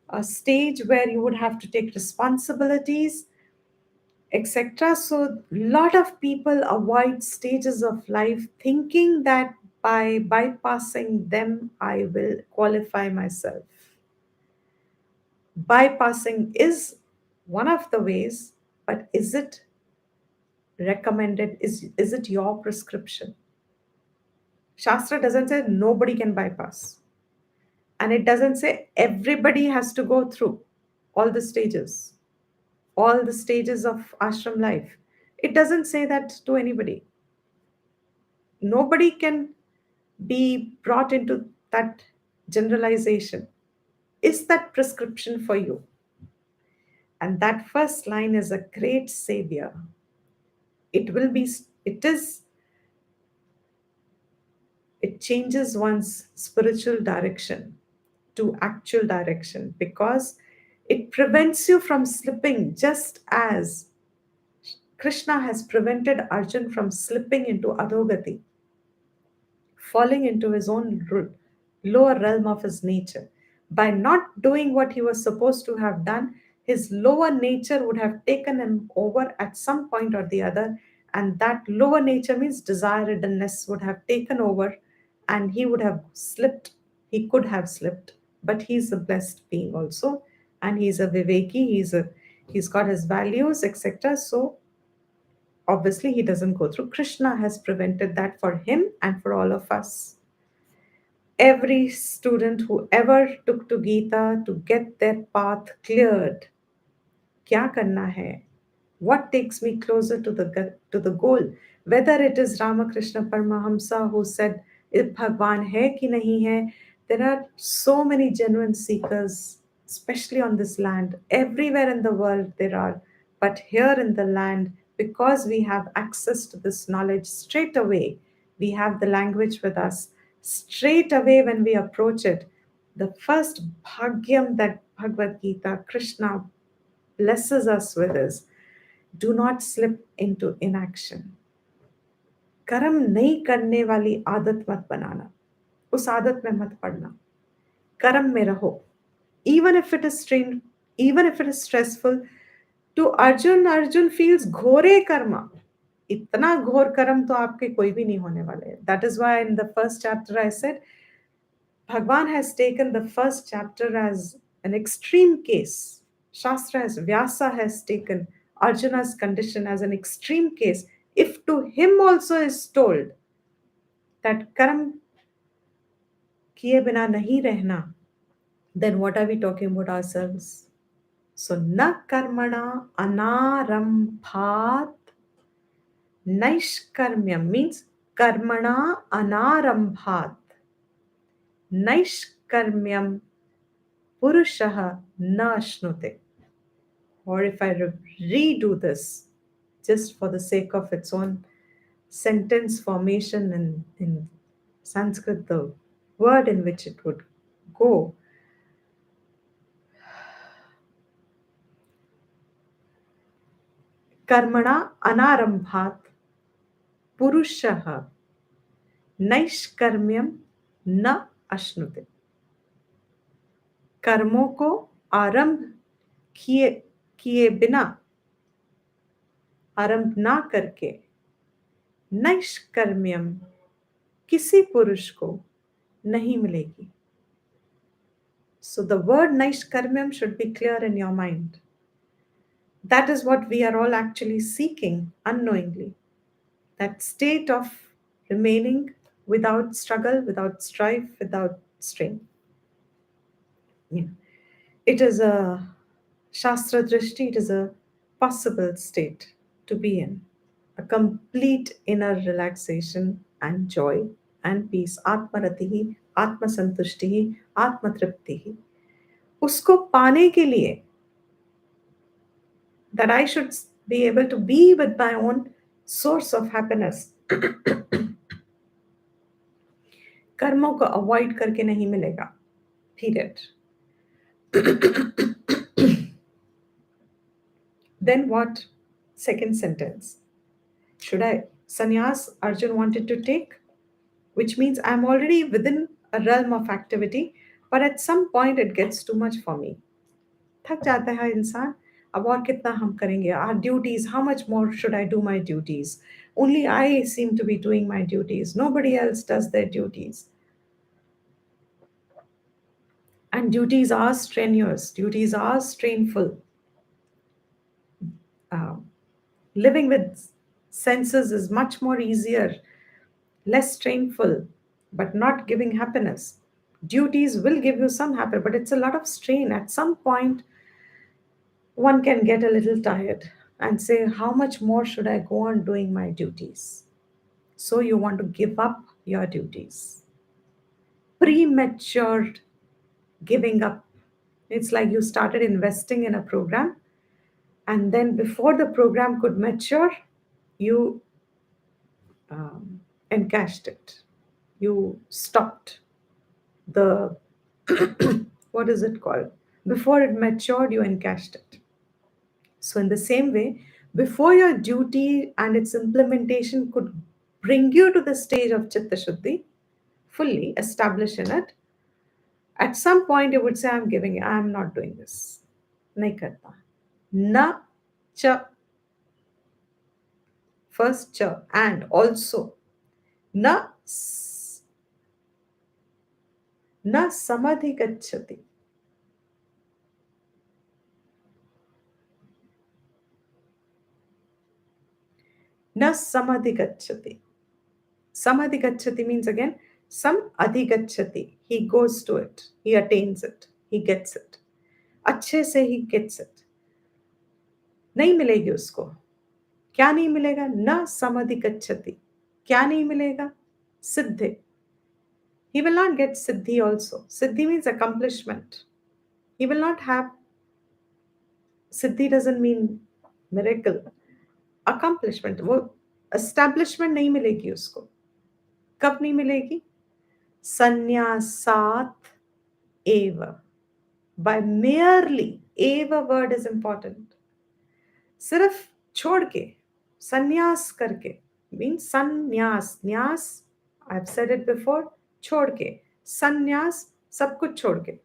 a stage where you would have to take responsibilities, etc. So a lot of people avoid stages of life thinking that by bypassing them, I will qualify myself. Bypassing is one of the ways, but is it recommended? Is it your prescription? Shastra doesn't say nobody can bypass. And it doesn't say everybody has to go through all the stages of ashram life. It doesn't say that to anybody. Nobody can be brought into that generalization. Is that prescription for you? And that first line is a great savior. It changes one's spiritual direction to actual direction because it prevents you from slipping, just as Krishna has prevented Arjun from slipping into adogati, falling into his own lower realm of his nature. By not doing what he was supposed to have done, his lower nature would have taken him over at some point or the other, and that lower nature means desire-riddenness would have taken over, and he would have slipped. He could have slipped, but he's a blessed being also, and he's a viveki. He's got his values, etc. So obviously he doesn't go through. Krishna has prevented that for him and for all of us. Every student who ever took to Gita to get their path cleared, क्या करना है? What takes me closer to the goal? Whether it is Ramakrishna Paramahamsa who said, if Bhagwan hai ki nahi hai, there are so many genuine seekers, especially on this land. Everywhere in the world there are. But here in the land, because we have access to this knowledge straight away, we have the language with us. Straight away when we approach it, the first bhagyam that Bhagavad Gita, Krishna blesses us with is, do not slip into inaction. कर्म नहीं करने वाली आदत मत बनाना, उस आदत में मत पड़ना, कर्म में रहो. Even if it is strained, even if it is stressful, to Arjun feels घोरे कर्मा. इतना घोर कर्म तो आपके कोई भी नहीं होने वाले. That is why in the first chapter I said, Bhagwan has taken the first chapter as an extreme case. Shastra Vyasa has taken Arjuna's condition as an extreme case. If to him also is told that karma kiye bina nahi rehna, then what are we talking about ourselves? So, na karmana anarambhat naishkarmyam means karmana anarambhat. Naishkarmyam Purushaha na ashnute. Or if I redo this just for the sake of its own sentence formation in Sanskrit, the word in which it would go, Karmana anarambhat Purushaha नैष्कर्म्यम न अश्नुते. कर्मों को आरंभ किए किए बिना, आरंभ ना करके, नैष्कर्म्यम किसी पुरुष को नहीं मिलेगी. So the word naiškarmyam should be clear in your mind. That is what we are all actually seeking unknowingly. That state of remaining without struggle, without strife, without strain. Yeah. It is a Shastra Drishti, it is a possible state to be in. A complete inner relaxation and joy and peace. Atmaratihi, Atmasantushtihi, Atmatriptihi. Usko paane ke liye, that I should be able to be with my own source of happiness. कर्मों को avoid करके नहीं मिलेगा. Period. Then what? Second sentence. Should I sannyas Arjun wanted to take? Which means I'm already within a realm of activity, but at some point it gets too much for me. थक जाता है इंसान. अब और कितना हम करेंगे? Our duties, how much more should I do my duties? Only I seem to be doing my duties. Nobody else does their duties. And duties are strenuous. Duties are strainful. Living with senses is much more easier, less strainful, but not giving happiness. Duties will give you some happiness, but it's a lot of strain. At some point, one can get a little tired and say, how much more should I go on doing my duties? So you want to give up your duties. Premature giving up. It's like you started investing in a program, and then before the program could mature, you encashed it. You stopped the, what is it called? Before it matured, you encashed it. So, in the same way, before your duty and its implementation could bring you to the stage of Chitta Shuddhi, fully established in it, at some point you would say, I'm giving, I'm not doing this. Nahi karta. Na cha. First cha, and also. Na samadhi gacchati. Na samadhi gacchati. Samadhi gacchati means again, sam adhigacchati. He goes to it. He attains it. He gets it. अच्छे से he gets it. नहीं मिलेगी उसको. क्या नहीं मिलेगा? न समाधि गच्छति. क्या नहीं मिलेगा? सिद्धि. He will not get siddhi also. Siddhi means accomplishment. He will not have. Siddhi doesn't mean miracle. Accomplishment. वो establishment नहीं मिलेगी उसको. कब नहीं मिलेगी? Sannyasat eva. By merely, eva word is important. सिर्फ छोड़ के, संन्यास करके, means संन्यास. न्यास, I've said it before, छोड़ के. संन्यास, सब कुछ छोड़ के.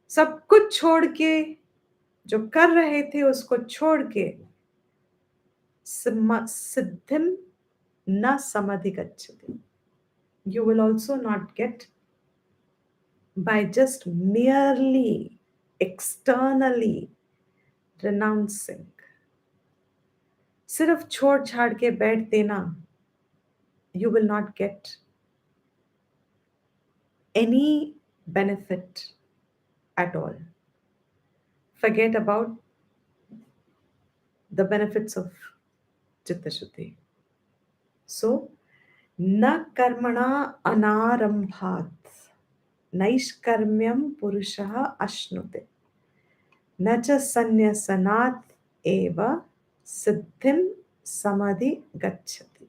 सब कुछ छोड़ के, जो कर रहे थे उसको छोड़ के, सिद्धिम न समाधि गच्छति. You will also not get by just merely externally renouncing. सिर्फ छोड़ छाड़ के बैठ देना, you will not get any benefit at all. Forget about the benefits of Chitta Shuddhi. So, na karmana anarambhat. Naishkarmyam Purushaha Ashnute. Nacha Sanyasanat Eva Siddhim Samadhi Gacchati.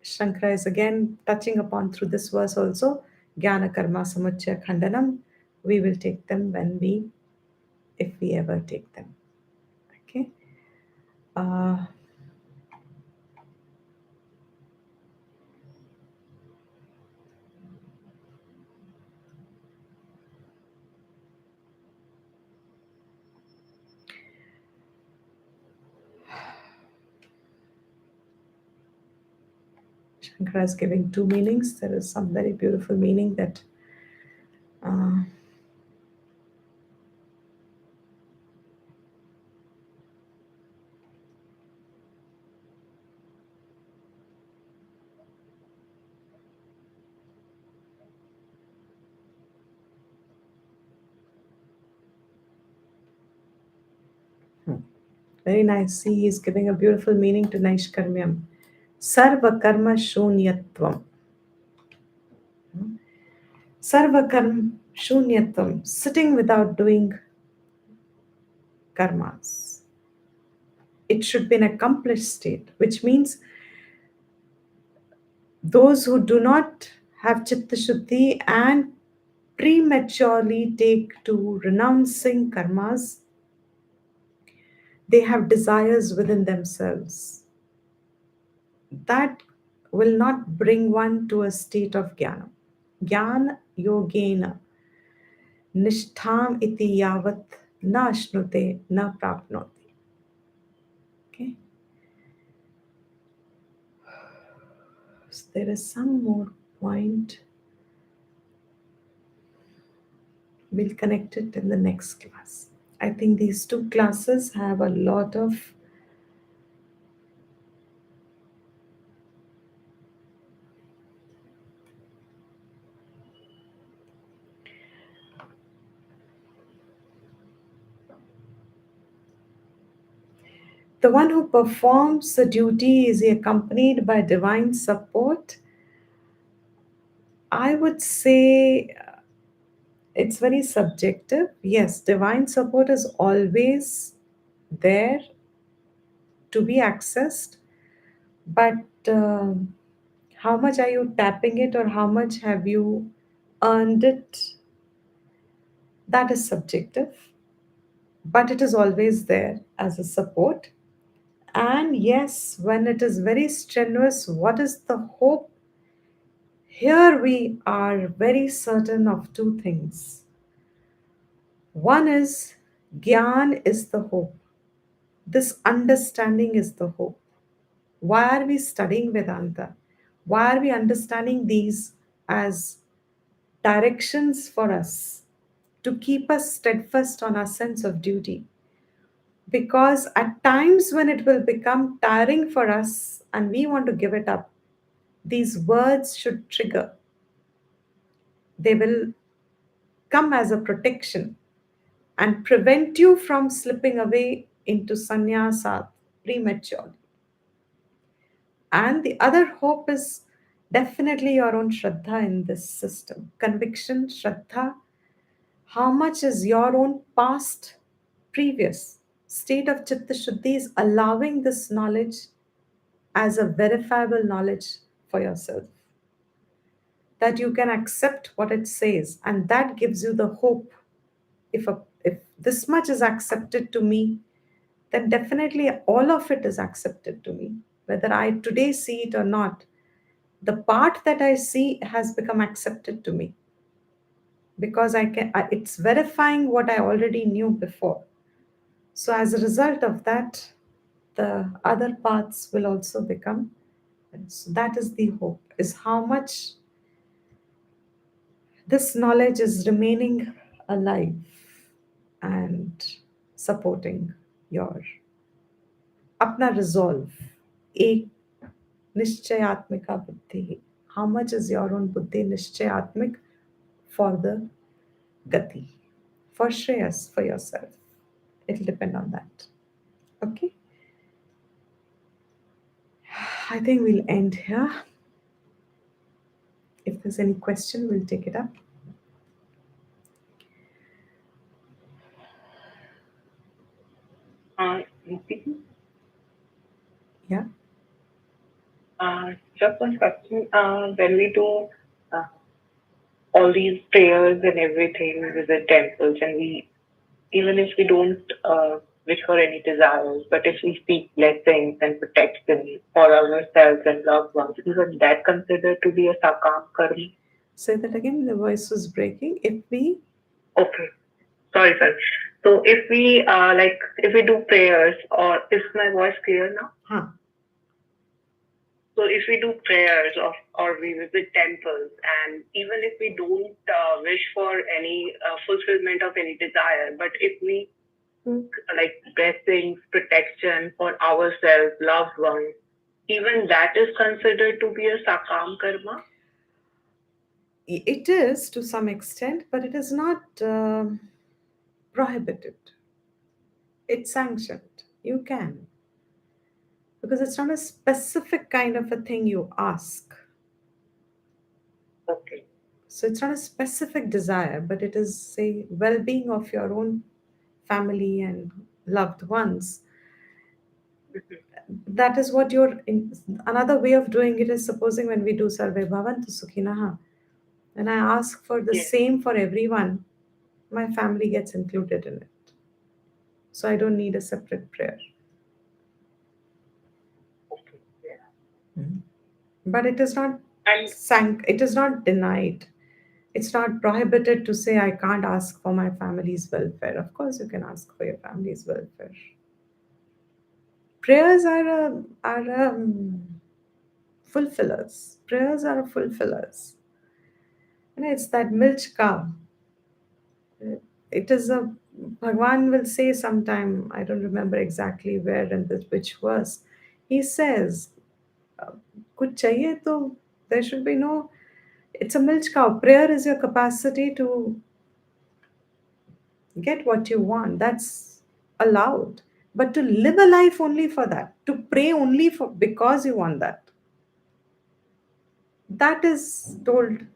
Shankara is again touching upon through this verse also Jnana Karma Samuchaya Khandanam. We will take them if we ever take them. Okay. Shankara is giving two meanings. There is some very beautiful meaning that very nice. See, he is giving a beautiful meaning to Naishkarmyam. Sarva karma shunyatvam. Sarva karma shunyatvam. Sitting without doing karmas. It should be an accomplished state, which means those who do not have chitta shuddhi and prematurely take to renouncing karmas, they have desires within themselves. That will not bring one to a state of jnana. Jnana yogena nishtham iti yavat na ashnute na prapnoti. Okay. So there is some more point. We'll connect it in the next class. I think these two classes have a lot of the one who performs the duty, is he accompanied by divine support? I would say it's very subjective. Yes, divine support is always there to be accessed, but how much are you tapping it or how much have you earned it? That is subjective, but it is always there as a support. And yes, when it is very strenuous, what is the hope? Here we are very certain of two things. One is Gyan is the hope. This understanding is the hope. Why are we studying Vedanta? Why are we understanding these as directions for us to keep us steadfast on our sense of duty? Because at times when it will become tiring for us and we want to give it up, these words should trigger. They will come as a protection and prevent you from slipping away into sannyasa prematurely. And the other hope is definitely your own shraddha in this system. Conviction, shraddha, how much is your own past, previous state of chitta shuddhi is allowing this knowledge as a verifiable knowledge for yourself. That you can accept what it says, and that gives you the hope. If this much is accepted to me, then definitely all of it is accepted to me. Whether I today see it or not, the part that I see has become accepted to me because it's verifying what I already knew before. So as a result of that, the other parts will also become. So that is the hope, is how much this knowledge is remaining alive and supporting your अपना resolve. एक निश्चयात्मिका बुद्धि. How much is your own buddhi निश्चयात्मिक for the gati, for shreyas, for yourself? It will depend on that. Okay. I think we'll end here. If there's any question, we'll take it up. Yeah. Just one question. When we do all these prayers and everything, visit temples, and we, even if we don't wish for any desires, but if we seek blessings and protection for ourselves and loved ones, even that considered to be a sakam karma? Say that again. The voice was breaking. If we. Okay. Sorry, sir. So if we if we do prayers, or is my voice clear now? Huh. So if we do prayers or we visit temples, and even if we don't wish for any fulfillment of any desire, but if we seek blessings, protection for ourselves, loved ones, even that is considered to be a sakam karma? It is to some extent, but it is not prohibited. It's sanctioned. You can. Because it's not a specific kind of a thing you ask. Okay. So it's not a specific desire, but it is, say, well-being of your own family and loved ones. That is what another way of doing it is, supposing when we do Sarve Bhavantu Sukhinaha, and I ask for the same for everyone, my family gets included in it. So I don't need a separate prayer. Okay. Yeah. But it is not it is not denied. It's not prohibited to say I can't ask for my family's welfare. Of course you can ask for your family's welfare. Prayers are fulfillers. Prayers are fulfillers. And it's that milch cow. It is a Bhagwan will say sometime, I don't remember exactly where in this which verse. He says, "Kuch chahiye to there should be no." It's a milch cow. Prayer is your capacity to get what you want. That's allowed. But to live a life only for that, to pray only for because you want that is told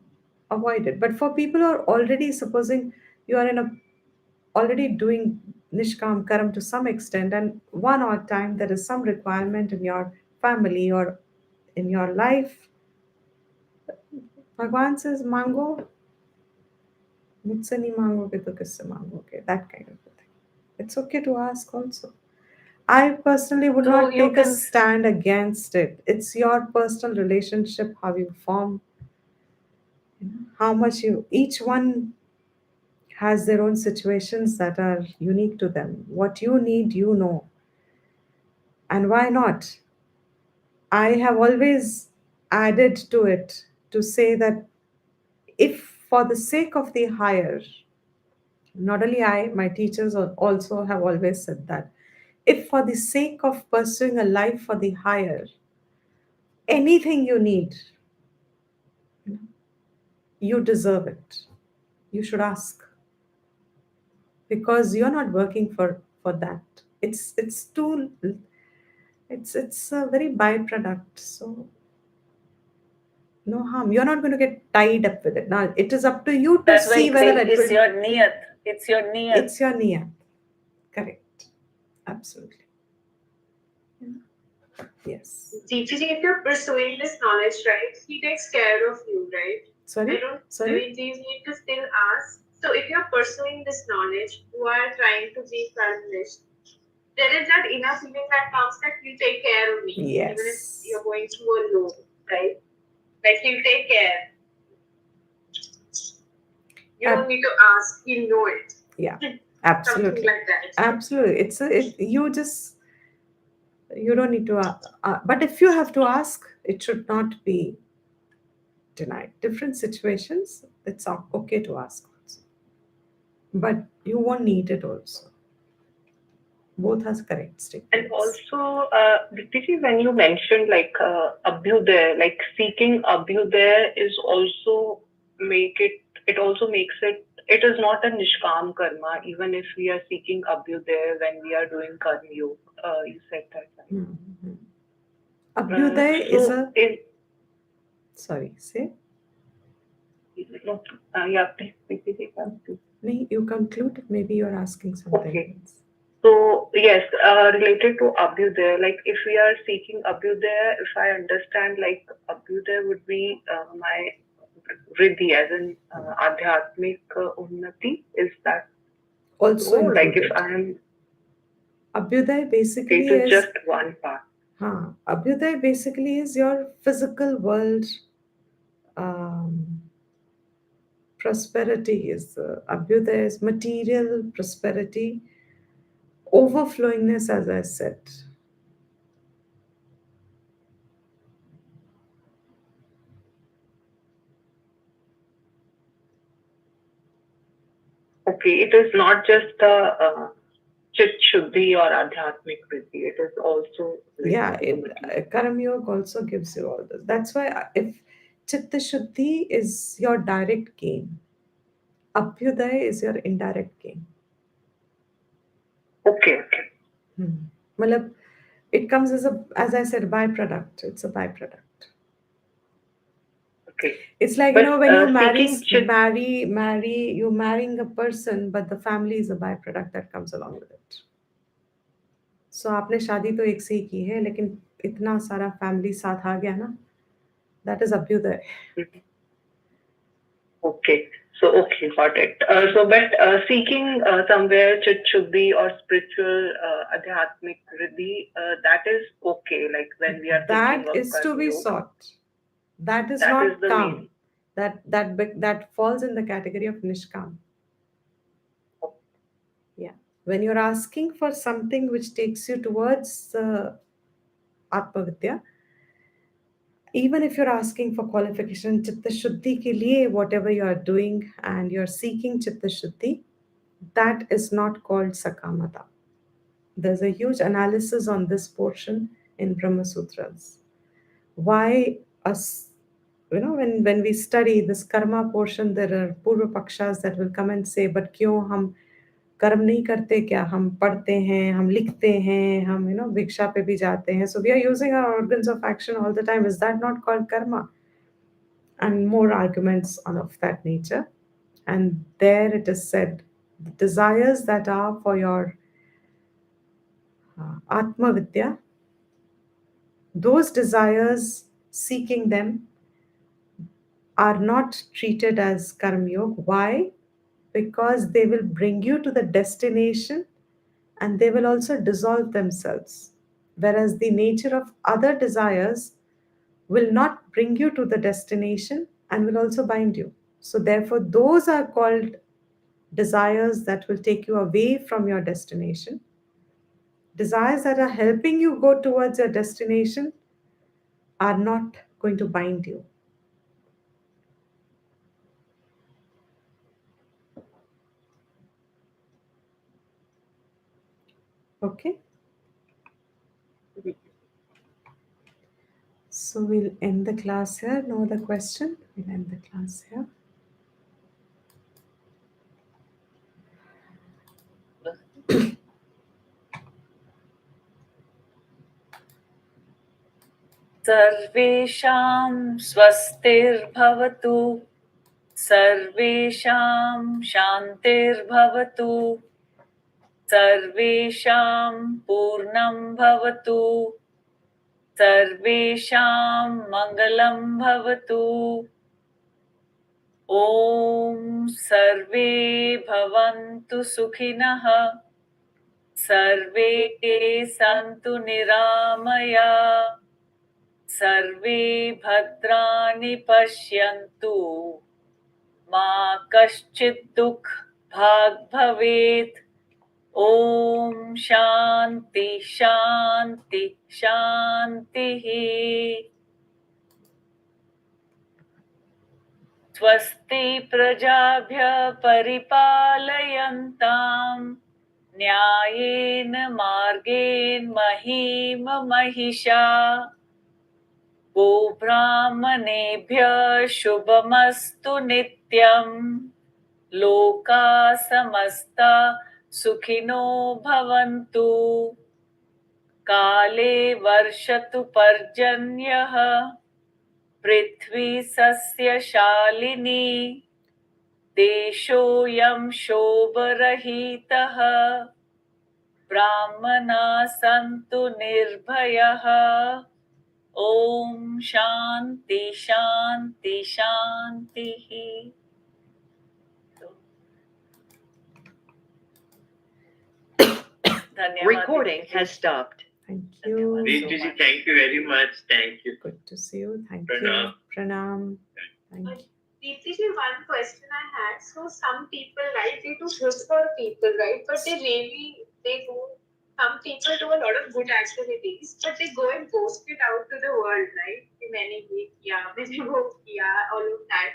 avoid it. But for people who are already, supposing you are in a already doing nishkam karam to some extent, and one odd time there is some requirement in your family or in your life, Bhagwan says mango, mujhse nahi mangoge to kisse mangoge, that kind of a thing. It's okay to ask also. I personally would not take a stand against it. It's your personal relationship, how you form, how much each one has their own situations that are unique to them. What you need, you know. And why not? I have always added to it to say that if for the sake of the higher, not only I, my teachers also have always said that, if for the sake of pursuing a life for the higher, anything you need, you deserve it. You should ask. Because you're not working for that. It's too it's a very byproduct. So no harm. You're not going to get tied up with it. Now it is up to you to see whether it it's your niyat. It's your niyat. It's your niyat. Correct. Absolutely. Yes. Teaching, if you're pursuing this knowledge, right, he takes care of you, right? Sorry? I mean, these need to still ask. So if you're pursuing this knowledge, you are trying to be selfish. There is that inner feeling that comes that he'll take care of me. Yes. Even if you're going through a low, right? Like he'll take care. You don't need to ask, he'll know it. Yeah. Absolutely. Something like that. Absolutely. You don't need to but if you have to ask, it should not be denied. Different situations, it's okay to ask also. But you won't need it also. Both has correct statements. And also, Dipti, when you mentioned abhyudaya, like seeking abhyudaya is also it also makes it is not a nishkam karma, even if we are seeking abhyudaya when we are doing karma yoga. You said that, right? Mm-hmm. Abhyuday is a... Sorry, say. Yeah, please. No, you conclude. Maybe you're asking something. Okay. So yes, related to Abhyudaya, like if we are seeking Abhyudaya, if I understand, like Abhyudaya would be my Riddhi, as in Adhyatmik Unnati. Is that Also so? Like if included. I am... Abhyuday basically It is is... just one part. Abhyuday basically is your physical world. Prosperity is Abhyuday is material prosperity, overflowingness, as I said. Okay, it is not just the Chit Shuddhi or Adhyatmik Riddhi. It is also... Karam Yoga also gives you all this. That's why if Chitta Shuddhi is your direct gain, Abhyuday is your indirect gain. Okay. Malab, it comes as I said, byproduct. It's a byproduct. Okay. It's like, but, when you you're marrying a person, but the family is a byproduct that comes along with it. So आपने शादी तो एक से ही की है, लेकिन इतना सारा फैमिली साथ आ गया ना, that is Abhyuday. Okay. So, okay, got it. But seeking somewhere Chit Shuddhi or spiritual Adhyatmik Riddhi, that is okay. Like when we are thinking That of is to Karma be Yoga. sought. That is That not is the calm. main. That falls in the category of nishkam. Yeah. When you're asking for something which takes you towards Atmavidya, even if you're asking for qualification, Chitta Shuddhi ke liye, whatever you are doing and you're seeking Chitta Shuddhi, that is not called Sakamata. There's a huge analysis on this portion in Brahma Sutras. Why us, when we study this karma portion, there are Purva Pakshas that will come and say, but क्यों हम कर्म नहीं करते क्या? हम पढ़ते हैं, हम लिखते हैं, हम भिक्षा पे भी जाते हैं. So we are using our organs of action all the time. Is that not called karma? And more arguments of that nature. And there it is said, the desires that are for your Atma Vidya, those desires, seeking them, are not treated as Karma Yoga. Why? Because they will bring you to the destination and they will also dissolve themselves. Whereas the nature of other desires will not bring you to the destination and will also bind you. So, therefore, those are called desires that will take you away from your destination. Desires that are helping you go towards your destination are not going to bind you. Okay? So we'll end the class here. No other question? We'll end the class here. सर्वेषां स्वस्तिर्भवतु, सर्वेषां शान्तिर्भवतु, सर्वेषां पूर्णं भवतु, सर्वेषां मङ्गलं भवतु. ॐ सर्वे भवन्तु सुखिनः, सर्वे सन्तु निरामया, सर्वे भद्राणि पश्यन्तु, मा कश्चित् दुःखभाग् भवेत्. ॐ शान्ति शान्ति शान्तिः. स्वस्ति प्रजाभ्यः परिपालयन्तां न्यायेन मार्गेण महीं महिषा. गोब्राह्मणेभ्यः शुभमस्तु नित्यम्. लोकाः समस्ता सुखिनो भवन्तु. काले वर्षतु पर्जन्यः पृथ्वी सस्यशालिनी देशोऽयं शोभरहितः ब्राह्मणाः सन्तु निर्भयाः ॐ शान्ति शान्ति शान्तिः. Recording has stopped. Thank you. Deepti so much. thank you very much. Thank you. Good to see you. Thank Pranam. you. Pranam. Thank you. Deepti, one question I had. So some people, right, they do good for people, right? But some people do a lot of good activities, but they go and post it out to the world, right? Many all of that.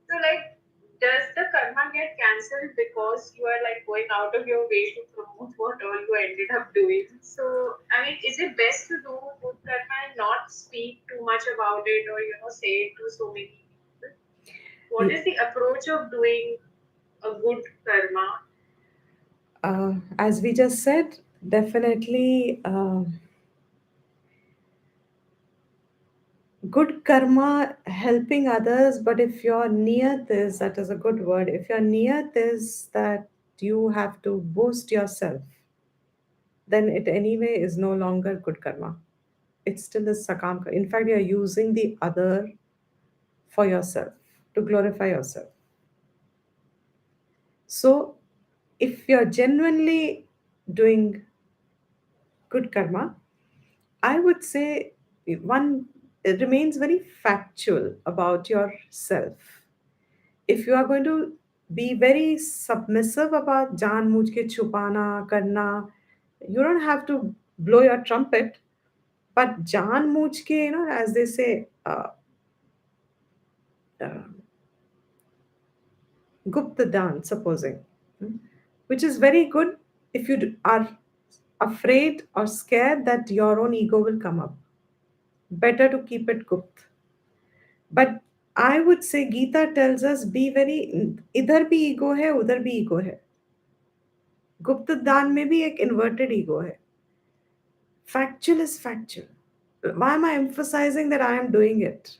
So like, does the karma get cancelled because you are like going out of your way to promote what all you ended up doing? So I mean, is it best to do good karma and not speak too much about it, or say it to so many people? What is the approach of doing a good karma? As we just said, definitely good karma helping others, but if your niyat is, that is a good word, if your niyat is that you have to boost yourself, then it anyway is no longer good karma. It still is sakam. In fact, you're using the other for yourself, to glorify yourself. So, if you're genuinely doing good karma, I would say one, it remains very factual about yourself. If you are going to be very submissive about jaan mujh ke chupana karna, you don't have to blow your trumpet, but jaan mujh ke, as they say, gupta dan, supposing, which is very good if you are afraid or scared that your own ego will come up. Better to keep it gupt. But I would say Gita tells us be very, इधर भी ego है उधर भी ego है. गुप्त दान में भी एक inverted ego है. Factual is factual. Why am I emphasizing that I am doing it?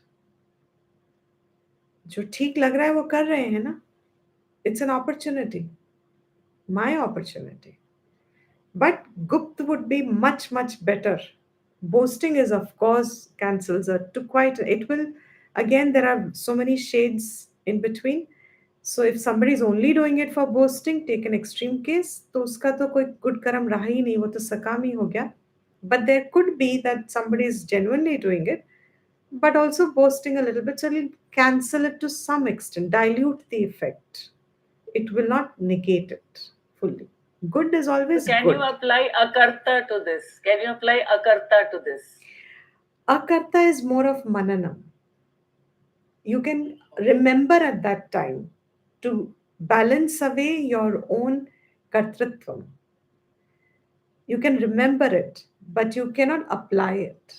जो ठीक लग रहा है वो कर रहे हैं ना. It's an opportunity. My opportunity. But gupt would be much, much better. Boasting is, of course, cancels to quite, it will, again, there are so many shades in between. So if somebody is only doing it for boasting, take an extreme case, तो उसका तो कोई good कर्म रहा ही नहीं, वो तो सकाम ही हो गया. But there could be that somebody is genuinely doing it, but also boasting a little bit, so it'll cancel it to some extent, dilute the effect. It will not negate it fully. Good is always So can good. you apply akarta to this? Can you apply akarta to this? Akarta is more of mananam. You can remember at that time to balance away your own kartritvam. You can remember it, but you cannot apply it.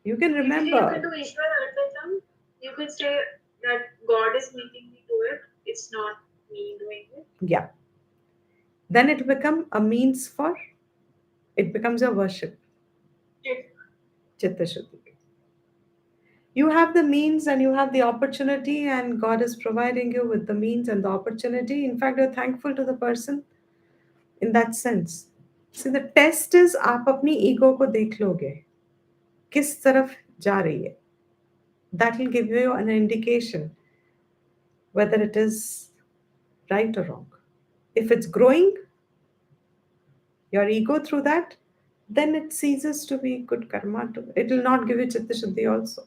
You can remember. You can do Ishwar Arpitam. You could say that God is making me do it. It's not me doing it. Yeah. Then it become a means for, it becomes a worship. Chitta Shuddhi. You have the means and you have the opportunity, and God is providing you with the means and the opportunity. In fact, you're thankful to the person in that sense. See, the test is आप अपनी ego को देख लोगे किस तरफ जा रही है. That will give you an indication whether it is right or wrong. If it's growing, your ego through that, then it ceases to be good karma. It will not give you chitta shuddhi also.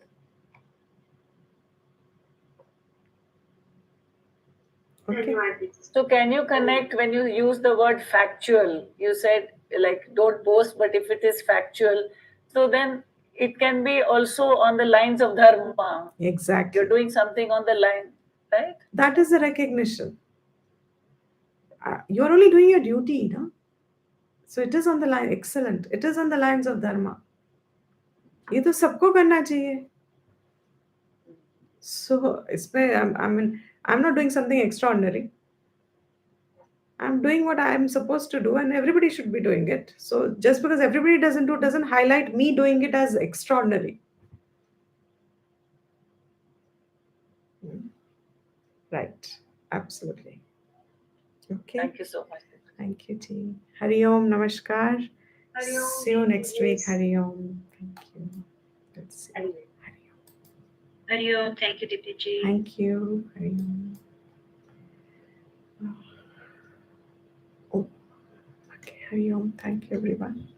Okay. So can you connect when you use the word factual? You said like don't boast, but if it is factual, so then it can be also on the lines of dharma. Exactly. You're doing something on the line, right? That is a recognition. You're only doing your duty, no? So it is on the line. Excellent. It is on the lines of dharma. ये तो सबको करना चाहिए. So इसमें I'm not doing something extraordinary. I'm doing what I'm supposed to do, and everybody should be doing it. So just because everybody doesn't do, doesn't highlight me doing it as extraordinary. Right. Absolutely. Okay. Thank you so much. Thank you, Ji. Hari Om, Namaskar. Hari Om. See you next week. Hari Om. Thank you. Let's see. Hari Om. Hari Om. Hari Om. Thank you, Dipti. Thank you. Hari Om. Oh. Okay. Hari Om. Thank you, everyone.